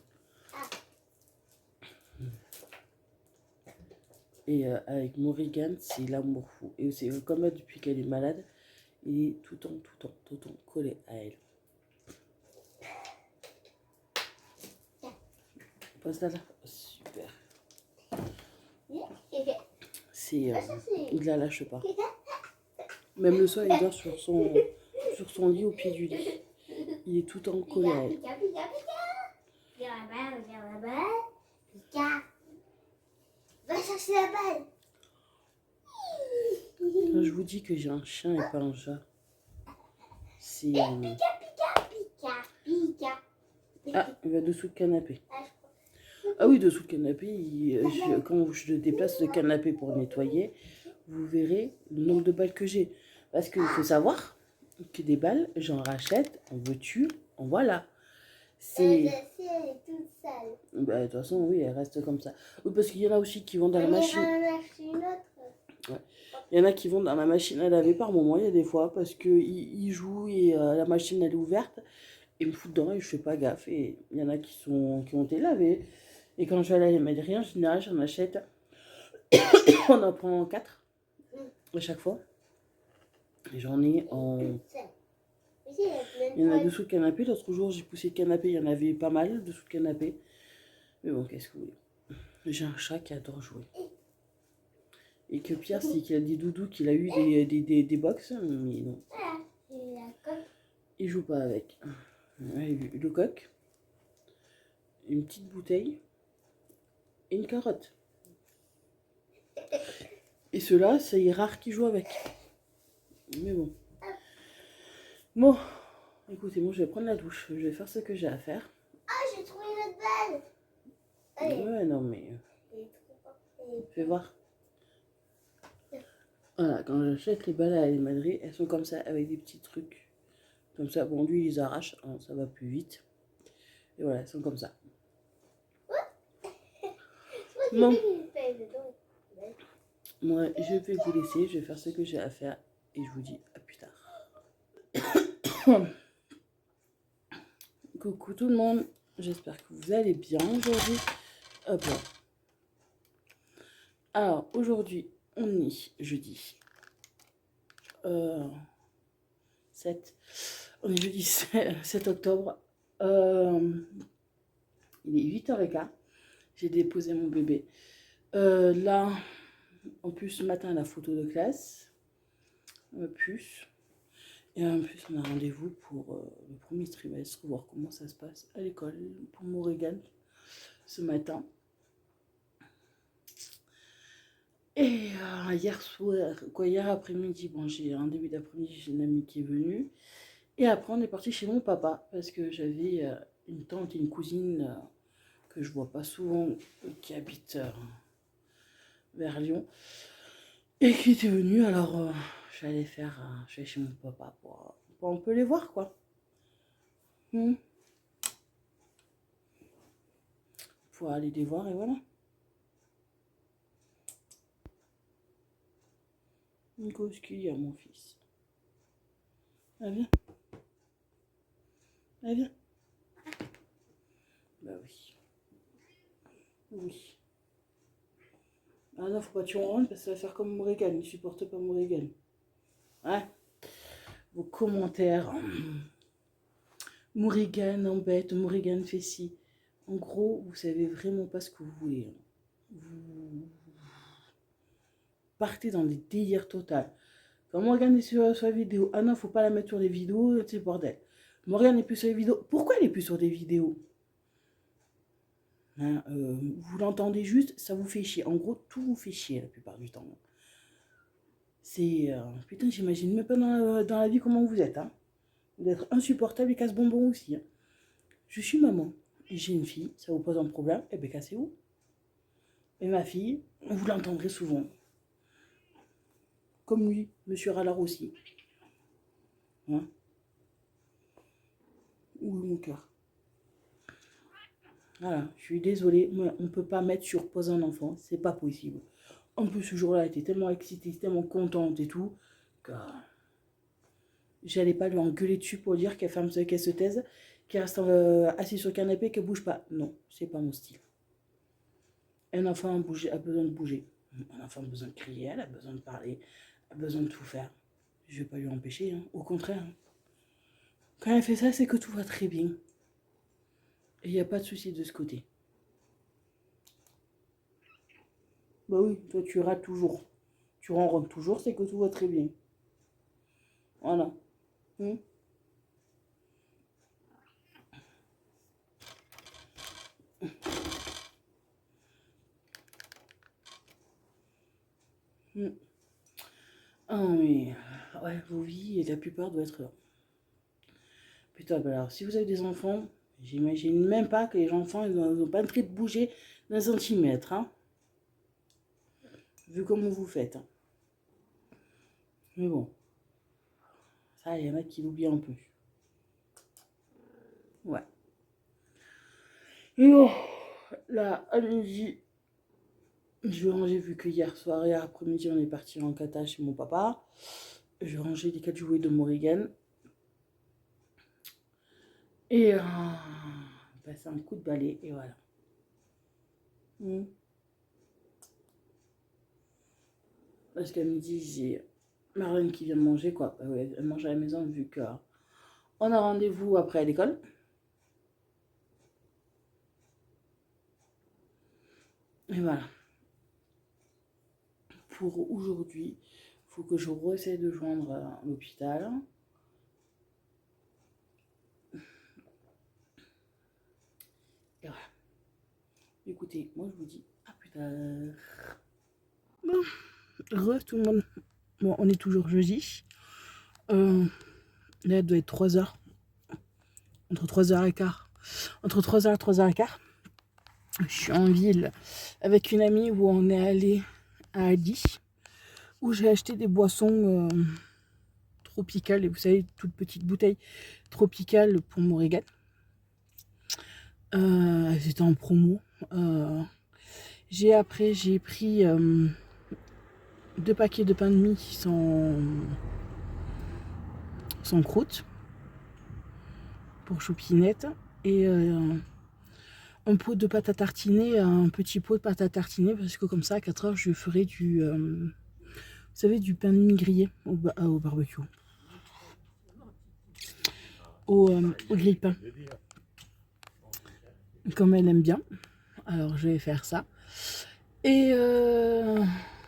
Et avec Morrigan, c'est l'amour fou. Et c'est comme elle, depuis qu'elle est malade, il est tout le temps collé à elle. Passe là. Super. C'est, il la lâche pas. Même le soir, il dort sur son lit au pied du lit. Il est tout en Pika, colère. pika, pika, pika. Regarde la balle, regarde la balle. Pika. Va chercher la balle. Quand je vous dis que j'ai un chien et pas un chat, c'est... Pika, pika, pika, pika. Ah, il va dessous le canapé. Ah, je crois. Ah oui, dessous le canapé, quand je déplace le canapé pour nettoyer, vous verrez le nombre de balles que j'ai. Parce qu'il faut savoir que des balles, j'en rachète en voiture, en voilà. C'est... Celle-ci, elle est toute sale. Bah, de toute façon, oui, elle reste comme ça. Oui, parce qu'il y en a aussi qui vont dans la On machine. ira en acheter une autre. Il y en a qui vont dans la machine à laver par moment, il y a des fois, parce qu'ils jouent et la machine elle est ouverte. Ils me foutent dedans et je fais pas gaffe. Et il y en a qui ont été lavés. Et quand je vais aller à la laverie, en général, j'en achète. On en prend 4 à chaque fois. Et j'en ai en. Il y en a dessous le canapé. L'autre jour, j'ai poussé le canapé. Il y en avait pas mal dessous le canapé. Mais bon, qu'est-ce que vous voulez. J'ai un chat qui adore jouer. Et que pire, c'est qu'il a des doudous, qu'il a eu des box. Mais non. Il joue pas avec. Ouais, le coq. Une petite bouteille. Et une carotte. Et ceux-là, c'est rare qu'ils jouent avec. Mais bon. Bon, écoutez, moi je vais prendre la douche. Je vais faire ce que j'ai à faire. Ah, j'ai trouvé une autre balle. Allez. Ouais, non, mais fais voir. Voilà, quand j'achète les balles à la Madrid, elles sont comme ça, avec des petits trucs. Comme ça, bon, lui, il les arrache, hein, ça va plus vite. Et voilà, elles sont comme ça. Bon. Moi, je vais vous laisser, je vais faire ce que j'ai à faire. Et je vous dis à plus tard. Coucou tout le monde, j'espère que vous allez bien aujourd'hui. Hop là. Alors, aujourd'hui, on est jeudi 7. On est jeudi 7 octobre. Il est 8h15. J'ai déposé mon bébé. Là, en plus, ce matin, la photo de classe. Plus. Et en plus, on a rendez-vous pour le premier trimestre, voir comment ça se passe à l'école pour Morrigan ce matin. Et hier après-midi, bon, j'ai un début d'après-midi, j'ai une amie qui est venue. Et après, on est parti chez mon papa parce que j'avais une tante et une cousine que je vois pas souvent, qui habitent vers Lyon et qui était venue. Alors, je vais aller chez mon papa pour un peu les voir, quoi. Pour aller les voir et voilà. Qu'est-ce qu'il y a, mon fils? Ah, viens. Ah, viens. Bah oui. Oui. Ah non, faut pas que tu rentres parce que ça va faire comme Morrigan. Il supporte pas Morrigan. Ouais. Vos commentaires. Morrigan embête, Morrigan fait ci. En gros, vous savez vraiment pas ce que vous voulez. Vous partez dans des délires total. Quand Morgane est sur la vidéo, ah non, faut pas la mettre sur les vidéos, c'est bordel. Morgane n'est plus sur les vidéos. Pourquoi elle n'est plus sur des vidéos? Hein, vous l'entendez juste, ça vous fait chier. En gros, tout vous fait chier la plupart du temps. C'est... putain, j'imagine même pas dans la vie comment vous êtes. Hein. Vous êtes insupportable et casse-bonbon aussi. Hein. Je suis maman. J'ai une fille, ça vous pose un problème, eh bien cassez-vous. Et ma fille, vous l'entendrez souvent. Comme lui, monsieur Rallard aussi. Hein? Ouh, mon cœur. Voilà, je suis désolée, mais on ne peut pas mettre sur pause un enfant, c'est pas possible. En plus, ce jour-là, elle était tellement excitée, tellement contente et tout, que j'allais pas lui engueuler dessus pour dire qu'elle se taise, qu'elle reste assise sur le canapé, qu'elle bouge pas. Non, c'est pas mon style. Un enfant a besoin de bouger. Un enfant a besoin de crier, elle a besoin de parler, a besoin de tout faire. Je vais pas lui empêcher, hein. Au contraire. Hein. Quand elle fait ça, c'est que tout va très bien. Et il n'y a pas de souci de ce côté. Bah oui, toi tu rates toujours. Tu ronronnes toujours, c'est que tout va très bien. Voilà. Ah mais ouais, vos vies, et la plupart doivent être... Putain, bah alors si vous avez des enfants, j'imagine même pas que les enfants, ils n'ont pas le trait de bouger d'un centimètre, hein. Vu comment vous faites. Hein. Mais bon, ça, il y en a qui l'oublient un peu. Ouais. Et bon, là, à midi, je vais ranger vu que hier soir et après-midi, on est parti en cata chez mon papa. Je vais ranger les 4 jouets de Morrigan. Et passer un coup de balai et voilà. Parce qu'à midi, j'ai Marlène qui vient de manger, quoi. Ouais, elle mange à la maison vu que on a rendez-vous après à l'école. Et voilà. Pour aujourd'hui, il faut que je essaie de joindre l'hôpital. Et voilà. Écoutez, moi je vous dis à plus tard. Bon, tout le monde. Bon, on est toujours jeudi. Là, il doit être 3h. Entre 3h15. Entre 3h et 3h15. Je suis en ville avec une amie où on est allé à Adi. Où j'ai acheté des boissons tropicales. Et vous savez, toutes petites bouteilles tropicales pour mon régal. Elles étaient en promo. J'ai pris 2 paquets de pain de mie sans croûte pour choupinette et un pot de pâte à tartiner, un petit pot de pâte à tartiner parce que comme ça à 4h je ferai vous savez, du pain de mie grillé au barbecue, au grille-pain comme elle aime bien. Alors je vais faire ça et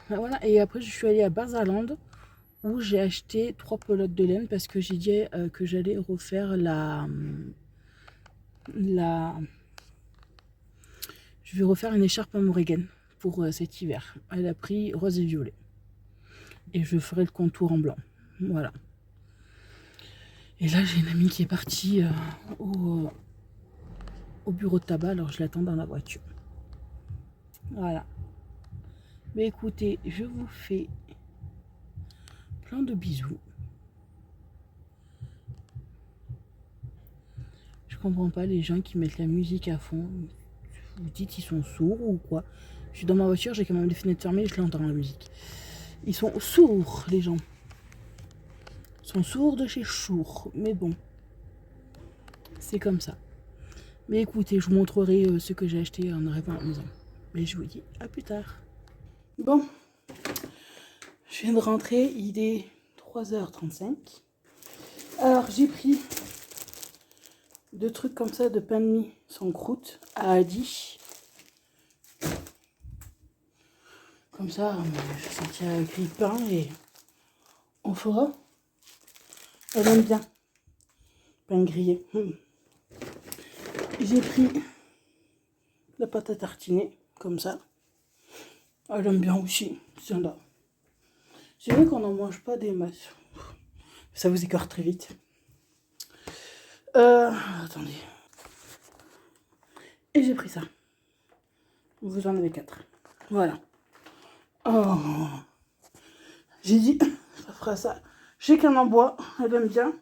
voilà. Et après je suis allée à Barzaland où j'ai acheté 3 pelotes de laine parce que j'ai dit que j'allais refaire je vais refaire une écharpe à Morrigan pour cet hiver. Elle a pris rose et violet. Et je ferai le contour en blanc. Voilà. Et là, j'ai une amie qui est partie au bureau de tabac, alors je l'attends dans la voiture. Voilà. Mais écoutez, je vous fais plein de bisous. Je comprends pas les gens qui mettent la musique à fond. Vous dites ils sont sourds ou quoi? Je suis dans ma voiture, j'ai quand même les fenêtres fermées, je l'entends la musique. Ils sont sourds, les gens. Ils sont sourds de chez sourds. Mais bon, c'est comme ça. Mais écoutez, je vous montrerai ce que j'ai acheté en arrivant à la maison. Mais je vous dis à plus tard. Bon, je viens de rentrer, il est 3h35. Alors j'ai pris 2 trucs comme ça de pain de mie sans croûte à Adi. Comme ça, je vais sentir un grille-pain et on fera. Elle aime bien. Pain grillé. J'ai pris la pâte à tartiner, comme ça. Elle aime bien aussi, celle-là. C'est vrai qu'on n'en mange pas des masses. Ça vous écarte très vite. Attendez. Et j'ai pris ça. Vous en avez 4. Voilà. Oh. J'ai dit, ça fera ça. J'ai qu'un en bois, elle aime bien.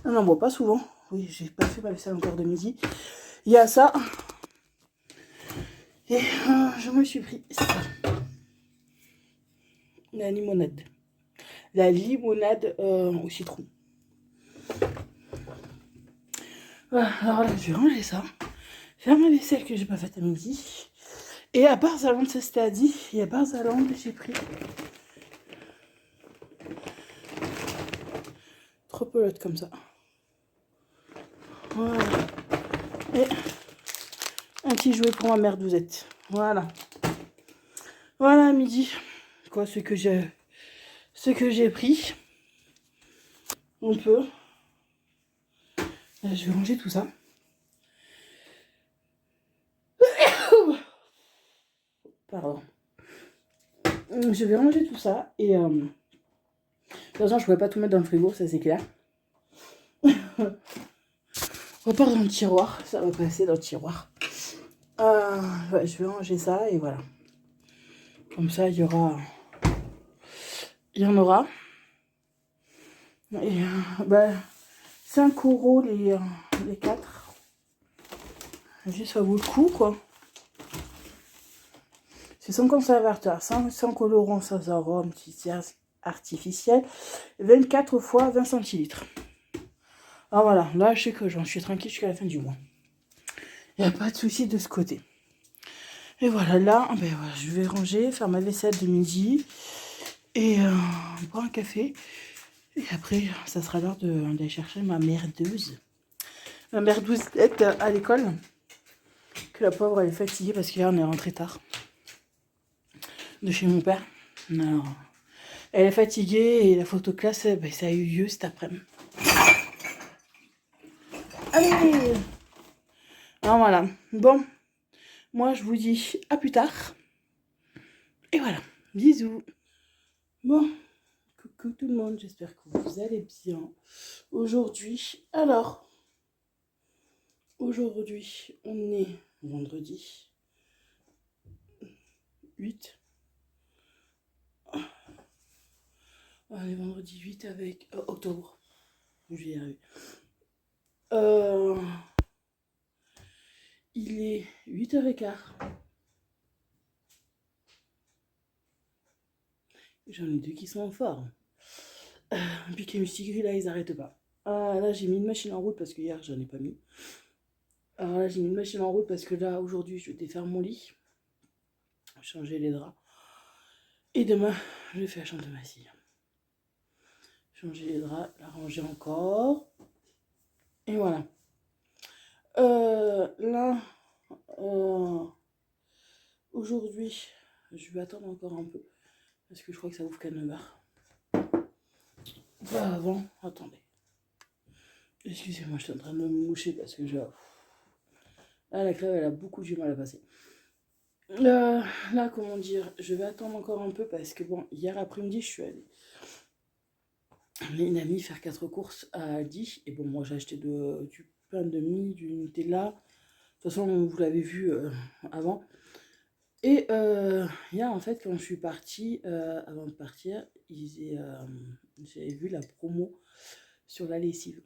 Elle n'en boit pas souvent. Oui, j'ai pas fait ma vaisselle encore de midi. Il y a ça. Et je me suis pris ça. La limonade. La limonade au citron. Voilà, alors là, je vais ranger ça. Faire ma vaisselle que j'ai pas faite à midi. Et à Barzaland, ça c'était à dit. Et à Barzaland, j'ai pris 3 pelotes comme ça. Voilà. Et un petit jouet pour ma mère Douzette. Voilà. Voilà à midi. Quoi, ce que j'ai pris. On peut. Là, je vais ranger tout ça. Pardon. Je vais ranger tout ça et de toute façon je ne pouvais pas tout mettre dans le frigo, ça c'est clair. On repart dans le tiroir, ça va passer dans le tiroir. Ouais, je vais ranger ça et voilà. Comme ça il y en aura. Et 5 € les 4. Juste ça vaut le coup quoi. C'est sans conservateur, sans colorant, sans arôme, artificiel. 24 fois 20 centilitres. Alors voilà, là je sais que j'en suis tranquille jusqu'à la fin du mois. Il n'y a pas de souci de ce côté. Et voilà, là, voilà, je vais ranger, faire ma vaisselle de midi. Et boire un café. Et après, ça sera l'heure d'aller chercher ma merdeuse. Ma merdeuse est à l'école. Que la pauvre, elle est fatiguée parce qu'hier, on est rentré tard. De chez mon père. Alors, elle est fatiguée et la photoclasse, ça a eu lieu cet après-midi. Allez! Alors voilà. Bon, moi, je vous dis à plus tard. Et voilà. Bisous. Bon, coucou tout le monde. J'espère que vous allez bien. Aujourd'hui, on est vendredi 8. On est vendredi 8 avec octobre. Je vais y arriver. Il est 8h15. J'en ai deux qui sont en forme. Piqué Mystigris, là, ils n'arrêtent pas. Là, j'ai mis une machine en route parce que hier, j'en ai pas mis. Alors là, j'ai mis une machine en route parce que là, aujourd'hui, je vais défaire mon lit. Changer les draps. Et demain, je vais faire chanter ma fille. Changer les draps, la ranger encore. Et voilà. Là, aujourd'hui, je vais attendre encore un peu. Parce que je crois que ça ouvre qu'à 9h. Avant, attendez. Excusez-moi, je suis en train de me moucher parce que là, la crève, elle a beaucoup du mal à passer. Là, comment dire, je vais attendre encore un peu parce que bon, hier après-midi, je suis allée une amie faire 4 courses à Aldi. Et bon, moi, j'ai acheté du pain de mie, du Nutella. De toute façon, vous l'avez vu avant. Et hier, en fait, quand je suis partie, avant de partir, j'avais vu la promo sur la lessive.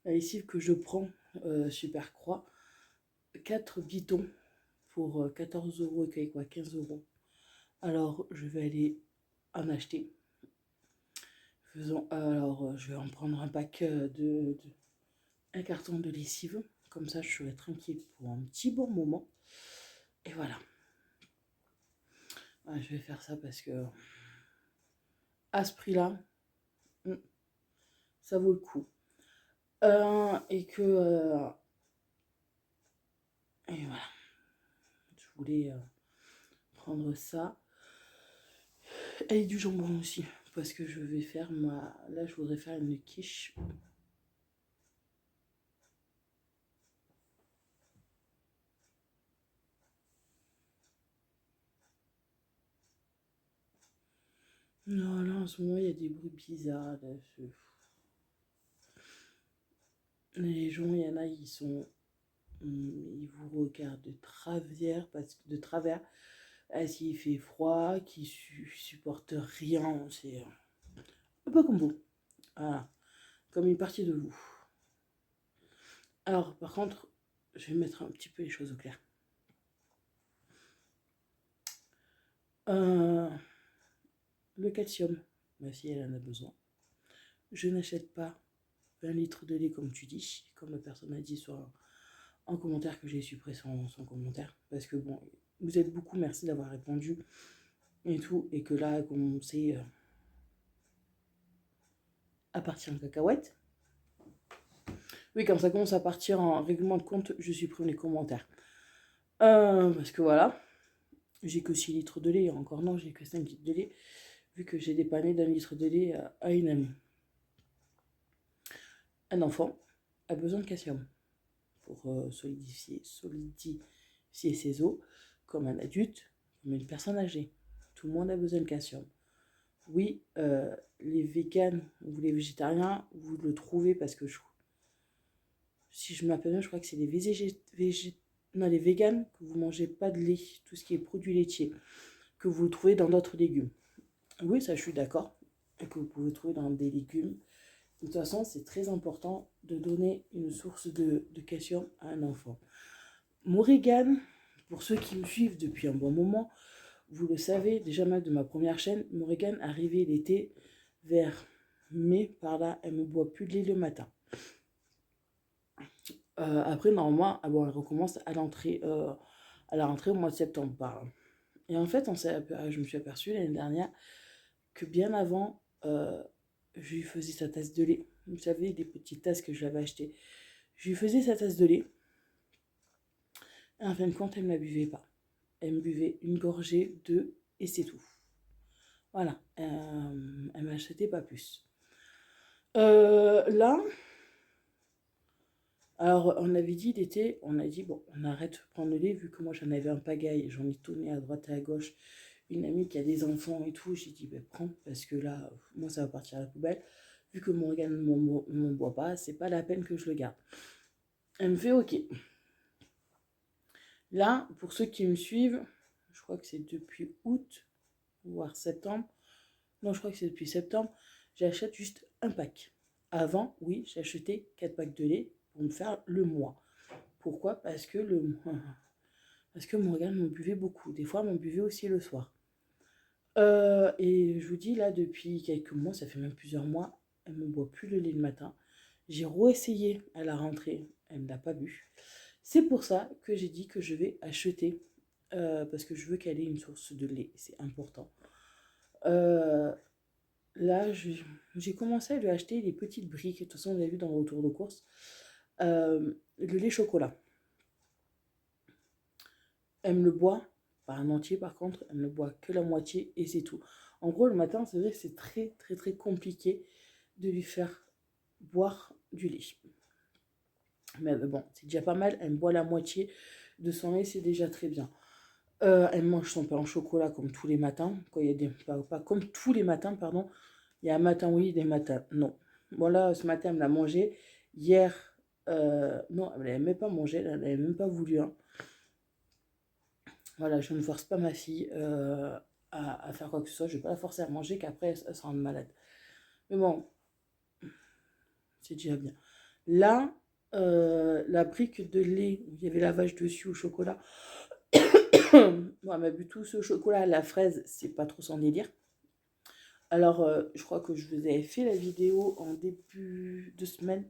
La lessive que je prends, Super Croix, 4 bidons pour 14 € et quoi, 15 €. Alors, je vais aller en acheter. Alors, je vais en prendre un pack un carton de lessive. Comme ça, je serai tranquille pour un petit bon moment. Et voilà. Je vais faire ça parce que à ce prix-là, ça vaut le coup. Et voilà. Je voulais prendre ça. Et du jambon aussi. Parce que je vais faire là, je voudrais faire une quiche. Non, là, en ce moment, il y a des bruits bizarres. Là, les gens, il y en a, ils vous regardent de travers, parce qu'il fait froid, qu'ils supportent rien. C'est un peu comme vous. Voilà. Comme une partie de vous. Alors, par contre, je vais mettre un petit peu les choses au clair. Le calcium, ma fille, elle en a besoin. Je n'achète pas 20 litres de lait comme tu dis, comme la personne a dit sur un commentaire que j'ai supprimé son commentaire. Parce que bon, vous êtes beaucoup, merci d'avoir répondu et tout. Et que là, on sait à partir en cacahuète. Oui, quand ça commence à partir en règlement de compte, je supprime les commentaires. Parce que voilà, j'ai que 6 litres de lait. Encore non, j'ai que 5 litres de lait. Vu que j'ai dépanné d'1 litre de lait à une amie. Un enfant a besoin de calcium pour solidifier ses os, comme un adulte mais une personne âgée. Tout le monde a besoin de calcium. Oui, les véganes ou les végétariens, vous le trouvez parce que si je m'appelle bien, je crois que c'est les véganes que vous mangez pas de lait, tout ce qui est produits laitiers, que vous le trouvez dans d'autres légumes. Oui, ça je suis d'accord, et que vous pouvez trouver dans des légumes. De toute façon, c'est très important de donner une source de calcium à un enfant. Morrigan, pour ceux qui me suivent depuis un bon moment, vous le savez, déjà même de ma première chaîne, Morrigan arrivait l'été vers mai, par là, elle ne me boit plus de lait le matin. Après, normalement, elle recommence à la rentrée au mois de septembre. Et en fait, je me suis aperçue l'année dernière que bien avant, je lui faisais sa tasse de lait. Vous savez, des petites tasses que je l'avais achetées. Je lui faisais sa tasse de lait. Et en fin de compte, elle ne la buvait pas. Elle me buvait une gorgée, deux, et c'est tout. Voilà. Elle ne m'achetait pas plus. Là, alors on avait dit l'été, on a dit bon, on arrête de prendre le lait, vu que moi j'en avais un pagaille, j'en ai tourné à droite et à gauche. Une amie qui a des enfants et tout, j'ai dit ben prends, parce que là, moi ça va partir à la poubelle. Vu que mon organe ne m'en boit pas, c'est pas la peine que je le garde. Elle me fait ok. Là, pour ceux qui me suivent, je crois que c'est depuis août, voire septembre. Non, je crois que c'est depuis septembre, j'achète juste un pack. Avant, oui, j'achetais 4 packs de lait pour me faire le mois. Pourquoi? Parce que Morgane m'en buvait beaucoup. Des fois, elle m'en buvait aussi le soir. Et je vous dis, là, depuis quelques mois, ça fait même plusieurs mois, elle ne me boit plus le lait le matin. J'ai réessayé à la rentrée, elle ne l'a pas bu. C'est pour ça que j'ai dit que je vais acheter, parce que je veux qu'elle ait une source de lait, c'est important. Là, j'ai commencé à lui acheter des petites briques, de toute façon, on l'a vu dans le retour de course, le lait chocolat. Elle me le boit, pas un entier par contre, elle ne le boit que la moitié et c'est tout. En gros, le matin, c'est vrai que c'est très très très compliqué de lui faire boire du lait. Mais bon, c'est déjà pas mal, elle me boit la moitié de son lait, c'est déjà très bien. Elle mange son pain au chocolat comme tous les matins. Quand il y a des, pas comme tous les matins, pardon. Il y a un matin oui, des matins non. Bon là, ce matin, elle me l'a mangé. Hier, non, elle n'avait même pas mangé, elle n'avait même pas voulu. Hein. Voilà, je ne force pas ma fille à faire quoi que ce soit. Je ne vais pas la forcer à manger, qu'après, elle se rende malade. Mais bon, c'est déjà bien. Là, la brique de lait, il y avait la vache dessus au chocolat. Bon, elle m'a bu tout ce chocolat à la fraise, c'est pas trop son délire. Alors, je crois que je vous avais fait la vidéo en début de semaine,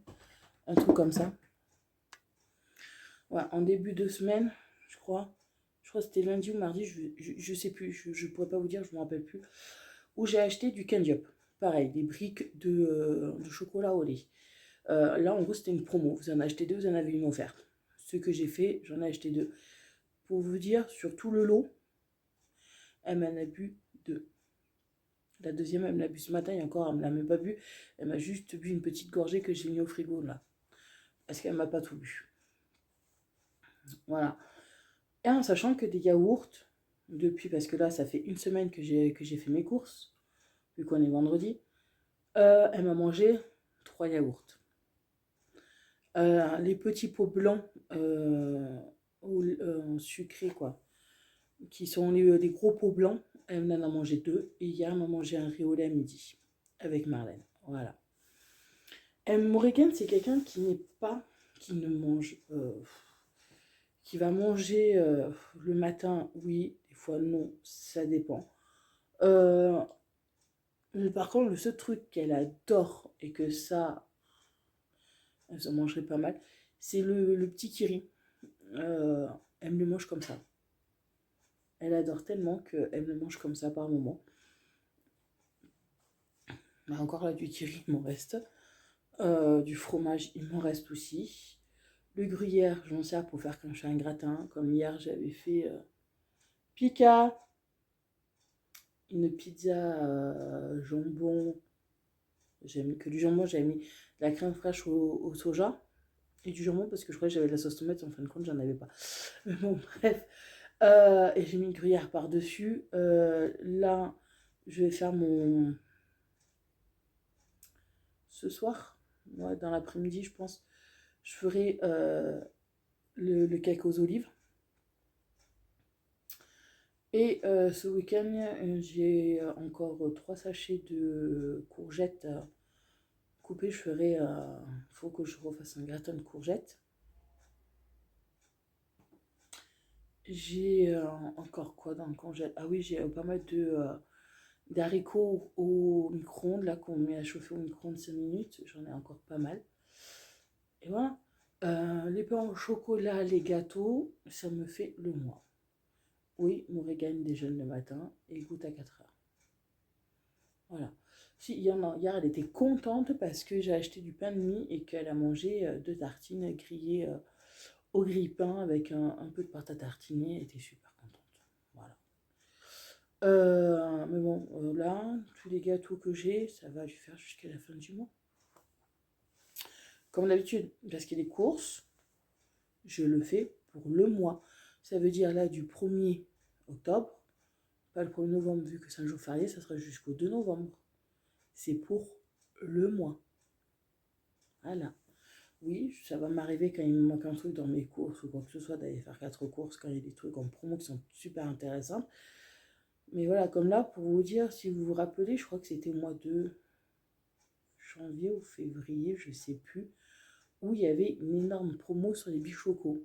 un truc comme ça. Ouais, en début de semaine, je crois. Je crois que c'était lundi ou mardi, je sais plus, je pourrais pas vous dire, je me rappelle plus. Où j'ai acheté du candy up. Pareil, des briques de chocolat au lait. Là, en gros, c'était une promo. Vous en achetez deux, vous en avez une offerte. Ce que j'ai fait, j'en ai acheté deux. Pour vous dire, sur tout le lot, elle m'en a bu deux. La deuxième, elle me l'a bu ce matin et encore, elle ne me l'a même pas bu. Elle m'a juste bu une petite gorgée que j'ai mis au frigo là. Parce qu'elle ne m'a pas tout bu. Voilà. Et en sachant que des yaourts, depuis, parce que là, ça fait une semaine que j'ai fait mes courses, vu qu'on est vendredi, elle m'a mangé 3 yaourts. Les petits pots blancs sucrés, quoi, qui sont les gros pots blancs, elle en a mangé 2. Et hier, elle m'a mangé un riz au lait à midi, avec Marlène. Voilà. Morrigan, c'est quelqu'un qui ne mange, qui va manger le matin, oui, des fois non, ça dépend. Par contre, le seul truc qu'elle adore, et que ça, elle se mangerait pas mal, c'est le petit kiri. Elle me le mange comme ça. Elle adore tellement qu'elle me le mange comme ça par moment. Mais encore là, du kiri, il m'en reste. Du fromage, il m'en reste aussi. Le gruyère, j'en sers pour faire quand je fais un gratin. Comme hier, j'avais fait Pika, une pizza jambon. J'ai mis que du jambon, j'avais mis de la crème fraîche au soja et du jambon parce que je croyais que j'avais de la sauce tomate. En fin de compte, j'en avais pas. Mais bon, bref. Et j'ai mis une gruyère par-dessus. Là, je vais faire mon... Ce soir, ouais, dans l'après-midi, je pense, je ferai le cake aux olives. Et ce week-end, j'ai encore 3 sachets de courgettes coupées. Je ferai... faut que je refasse un gratin de courgettes. J'ai encore quoi dans le congèle? Ah oui, j'ai pas mal d'haricots au micro-ondes, là, qu'on met à chauffer au micro-ondes 5 minutes. J'en ai encore pas mal. Et voilà. Les pains au chocolat, les gâteaux, ça me fait le mois. Oui, Morégane déjeune le matin et goûte à 4 heures. Voilà. Si, il y en a, hier, elle était contente parce que j'ai acheté du pain de mie et qu'elle a mangé 2 tartines grillées au grille-pain avec un peu de pâte à tartiner. Elle était super contente. Voilà. Mais bon, là, tous les gâteaux que j'ai, ça va lui faire jusqu'à la fin du mois. Comme d'habitude, parce qu'il y a des courses, je le fais pour le mois. Ça veut dire là du 1er octobre, pas le 1er novembre, vu que c'est un jour férié, ça sera jusqu'au 2 novembre. C'est pour le mois. Voilà. Oui, ça va m'arriver quand il me manque un truc dans mes courses ou quoi que ce soit, d'aller faire 4 courses quand il y a des trucs en promo qui sont super intéressants. Mais voilà, comme là, pour vous dire, si vous vous rappelez, je crois que c'était au mois de janvier ou février, je sais plus, où il y avait une énorme promo sur les bichocos.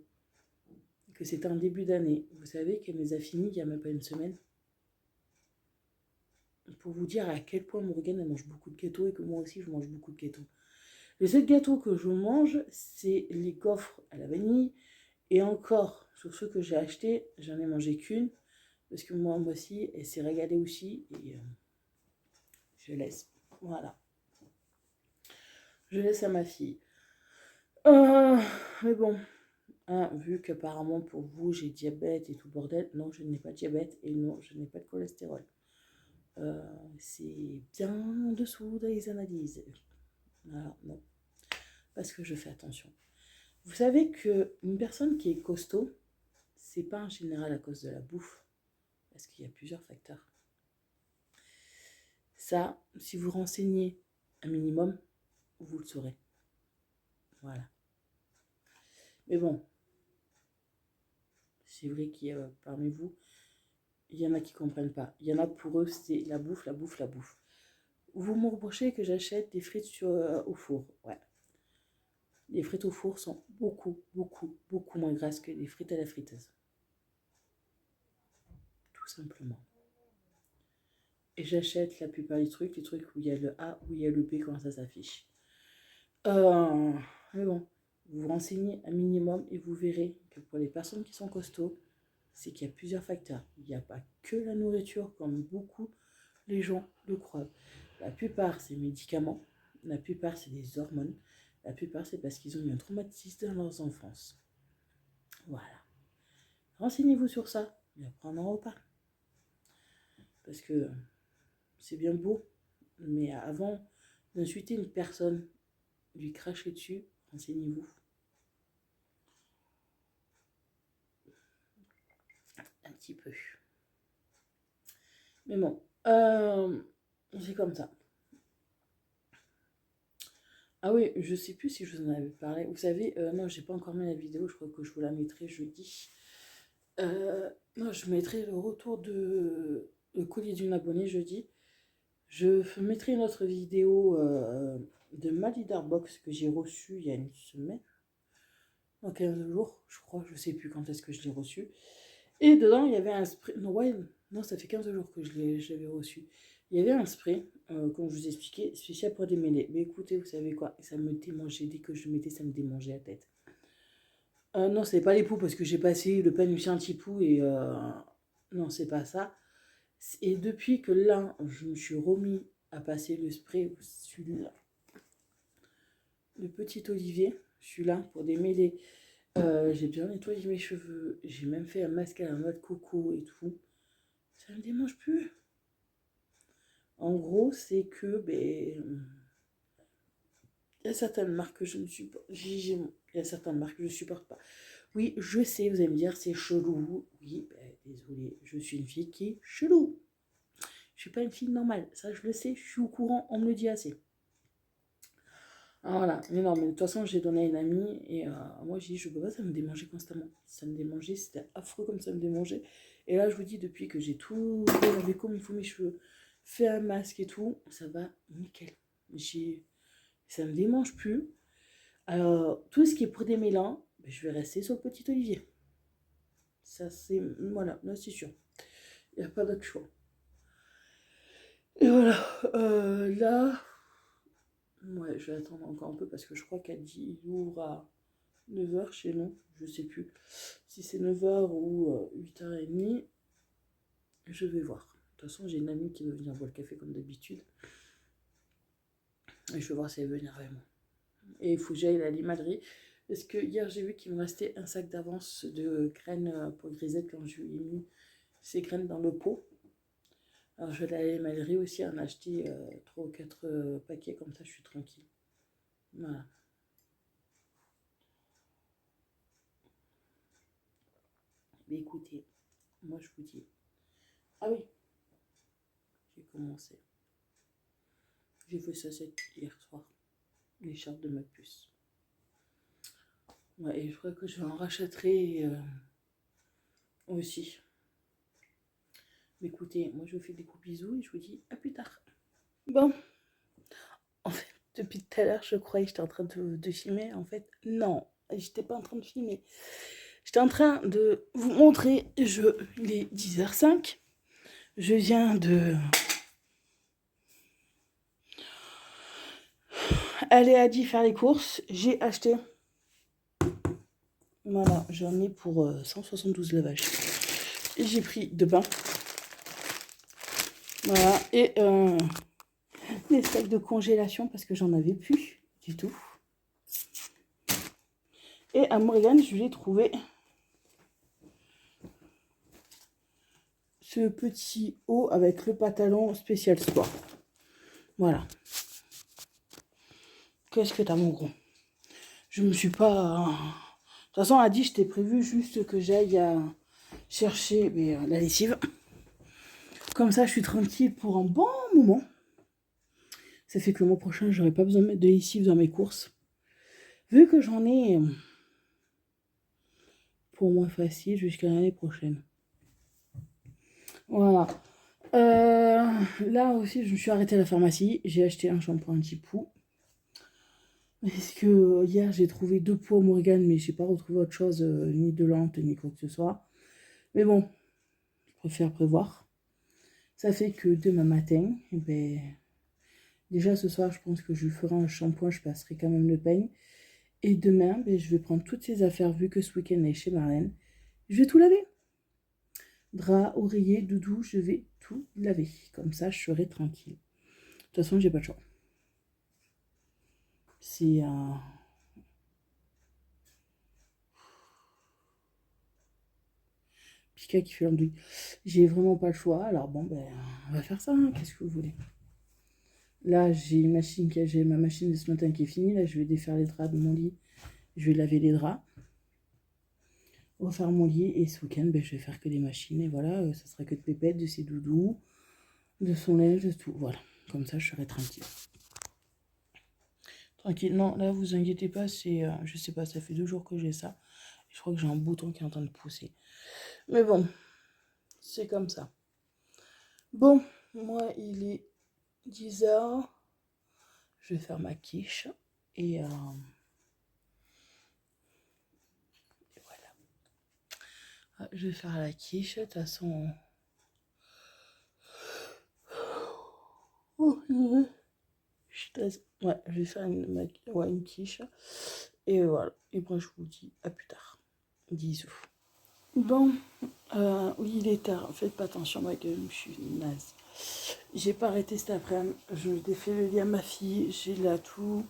Que c'était en début d'année. Vous savez qu'elle les a finis il n'y a même pas une semaine. Pour vous dire à quel point Morgane elle mange beaucoup de gâteaux et que moi aussi je mange beaucoup de gâteaux. Les seuls gâteaux que je mange, c'est les gaufres à la vanille. Et encore, sur ceux que j'ai achetés, j'en ai mangé qu'une. Parce que moi aussi, elle s'est régalée aussi. Et je laisse. Voilà. Je laisse à ma fille. Mais bon, hein, vu qu'apparemment pour vous j'ai diabète et tout bordel, non, je n'ai pas de diabète et non, je n'ai pas de cholestérol. C'est bien en dessous des analyses. Voilà, non, parce que je fais attention. Vous savez qu'une personne qui est costaud, c'est pas en général à cause de la bouffe, parce qu'il y a plusieurs facteurs. Ça, si vous renseignez un minimum, vous le saurez. Voilà. Mais bon, c'est vrai qu'il y a parmi vous, il y en a qui ne comprennent pas. Il y en a pour eux, c'est la bouffe, la bouffe, la bouffe. Vous me reprochez que j'achète des frites au four. Ouais. Les frites au four sont beaucoup, beaucoup, beaucoup moins grasses que les frites à la friteuse. Tout simplement. Et j'achète la plupart des trucs où il y a le A, où il y a le B quand ça s'affiche. Mais bon, vous vous renseignez un minimum et vous verrez que pour les personnes qui sont costauds, c'est qu'il y a plusieurs facteurs. Il n'y a pas que la nourriture, comme beaucoup les gens le croient. La plupart, c'est médicaments. La plupart, c'est des hormones. La plupart, c'est parce qu'ils ont eu un traumatisme dans leur enfance. Voilà. Renseignez-vous sur ça et après on en reparle. Parce que c'est bien beau, mais avant d'insulter une personne, lui cracher dessus, renseignez-vous. Un petit peu. Mais bon, c'est comme ça. Ah oui, je sais plus si je vous en avais parlé. Vous savez, non, j'ai pas encore mis la vidéo, je crois que je vous la mettrai jeudi. Non, je mettrai le retour de le colis d'une abonnée jeudi. Je mettrai une autre vidéo de ma Leader Box que j'ai reçue il y a une semaine. Dans 15 jours, je crois, je sais plus quand est-ce que je l'ai reçu. Et dedans, il y avait un spray. Non, ouais, non, ça fait 15 jours que je l'avais reçu. Il y avait un spray, comme je vous expliquais, spécial pour démêler. Mais écoutez, vous savez quoi, ça me démangeait. Dès que je le mettais, ça me démangeait la tête. Non, c'est pas les poux parce que j'ai passé le pain du un petit pou et non, c'est pas ça. Et depuis que là, je me suis remis à passer le spray, celui-là, le petit olivier, celui-là pour démêler. J'ai bien nettoyé mes cheveux, j'ai même fait un mascara en noix de coco et tout. Ça me démange plus. En gros, c'est que il y a certaines marques que je ne supporte. Il y a certaines marques que je supporte pas. Oui, je sais, vous allez me dire, c'est chelou. Oui, ben, désolé, je suis une fille qui est chelou. Je suis pas une fille normale, ça je le sais, je suis au courant, on me le dit assez. Ah, voilà, mais non, mais de toute façon, j'ai donné à une amie et moi j'ai dit, je peux pas, ça me démangeait constamment. Ça me démangeait, c'était affreux comme ça me démangeait. Et là, je vous dis, depuis que j'ai tout lavé comme il faut mes cheveux, fait un masque et tout, ça va nickel. Ça me démange plus. Alors, tout ce qui est pour des mélans, ben, je vais rester sur le petit Olivier. Ça, c'est. Voilà, là, c'est sûr. Il n'y a pas d'autre choix. Et voilà, là. Ouais, je vais attendre encore un peu parce que je crois qu'elle dit il ouvre à 9h chez nous. Je sais plus si c'est 9h ou 8h30. Je vais voir. De toute façon, j'ai une amie qui veut venir boire le café comme d'habitude. Et je vais voir si elle veut venir avec moi. Et il faut que j'aille à la limaderie. Parce que hier, j'ai vu qu'il me restait un sac d'avance de graines pour Grisette quand je lui ai mis ses graines dans le pot. Alors, je vais aller à la limaderie aussi en acheter 3 ou 4 paquets. Comme ça, je suis tranquille. Voilà. Mais écoutez, moi, je vous dis... Ah oui, j'ai commencé. J'ai fait ça hier soir. L'écharpe de ma puce. Ouais, et je crois que je en rachèterai aussi. Mais écoutez, moi je vous fais des gros bisous et je vous dis à plus tard. Bon, en fait, depuis tout à l'heure, je croyais que j'étais en train de filmer. En fait, non, j'étais pas en train de filmer. J'étais en train de vous montrer, il est 10h05. Je viens de aller à Aldi faire les courses. J'ai acheté, voilà, j'en ai pour 172 lavages. Et j'ai pris 2 pains. Voilà, et des sacs de congélation parce que j'en avais plus du tout. Et à Morgane, je lui ai trouvé ce petit haut avec le pantalon spécial sport. Voilà. Qu'est-ce que t'as, mon gros? Je me suis pas... De toute façon, elle a dit, je t'ai prévu juste que j'aille chercher la lessive. Comme ça, je suis tranquille pour un bon moment. Ça fait que le mois prochain, j'aurai pas besoin de mettre de lessive dans mes courses. Vu que j'en ai pour moi facile jusqu'à l'année prochaine. Voilà. Là aussi, je me suis arrêtée à la pharmacie. J'ai acheté un shampoing anti-poux. Parce que hier, j'ai trouvé 2 pots Morgane, mais j'ai pas retrouvé autre chose, ni de lente, ni quoi que ce soit. Mais bon, je préfère prévoir. Ça fait que demain matin, déjà ce soir, je pense que je ferai un shampoing, je passerai quand même le peigne. Et demain, je vais prendre toutes ces affaires, vu que ce week-end, elle est chez Marlène. Je vais tout laver. Drap, oreiller, doudou, je vais tout laver. Comme ça, je serai tranquille. De toute façon, j'ai pas le choix. C'est Pika qui fait l'andouille. J'ai vraiment pas le choix. Alors bon, on va faire ça. Hein. Qu'est-ce que vous voulez? Là, j'ai ma machine de ce matin qui est finie. Là, je vais défaire les draps de mon lit. Je vais laver les draps. Refaire mon lit. Et ce week-end, je vais faire que des machines. Et voilà, ça sera que de pépettes, de ses doudous, de son linge, de tout. Voilà. Comme ça, je serai tranquille. Tranquille. Non, là, vous inquiétez pas. C'est, je sais pas, ça fait 2 jours que j'ai ça. Je crois que j'ai un bouton qui est en train de pousser. Mais bon, c'est comme ça. Bon, moi, il est 10h. Je vais faire ma quiche. Et voilà. Je vais faire la quiche. De toute façon... Oh, ouais, je vais faire une quiche. Et voilà. Et moi, je vous dis à plus tard. Bisous. Bon, oui, il est tard. Faites pas attention, ma gueule, je suis naze. J'ai pas arrêté cet après-midi. Je défais le lit à ma fille. J'ai là tout.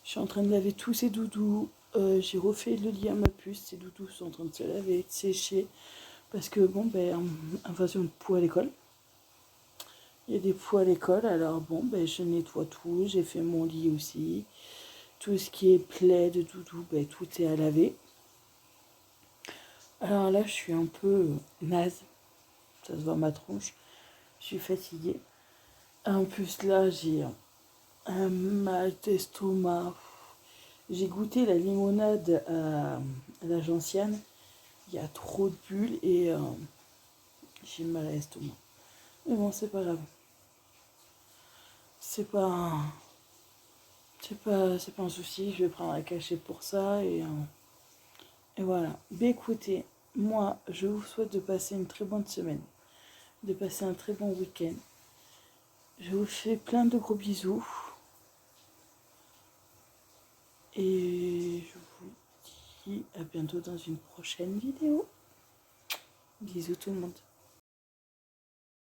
Je suis en train de laver tous ses doudous. J'ai refait le lit à ma puce. Ses doudous sont en train de se laver, de sécher. Parce que, bon, invasion de poux à l'école. Il y a des poux à l'école. Alors, bon, je nettoie tout. J'ai fait mon lit aussi. Tout ce qui est plaid, doudou, tout est à laver. Alors là, je suis un peu naze. Ça se voit ma tronche. Je suis fatiguée. En plus, là, j'ai un mal d'estomac. J'ai goûté la limonade à la gentiane. Il y a trop de bulles et j'ai mal à l'estomac. Mais bon, c'est pas grave. C'est pas, c'est pas un souci. Je vais prendre un cachet pour ça et voilà. Mais écoutez, moi, je vous souhaite de passer une très bonne semaine, de passer un très bon week-end. Je vous fais plein de gros bisous. Et je vous dis à bientôt dans une prochaine vidéo. Bisous tout le monde.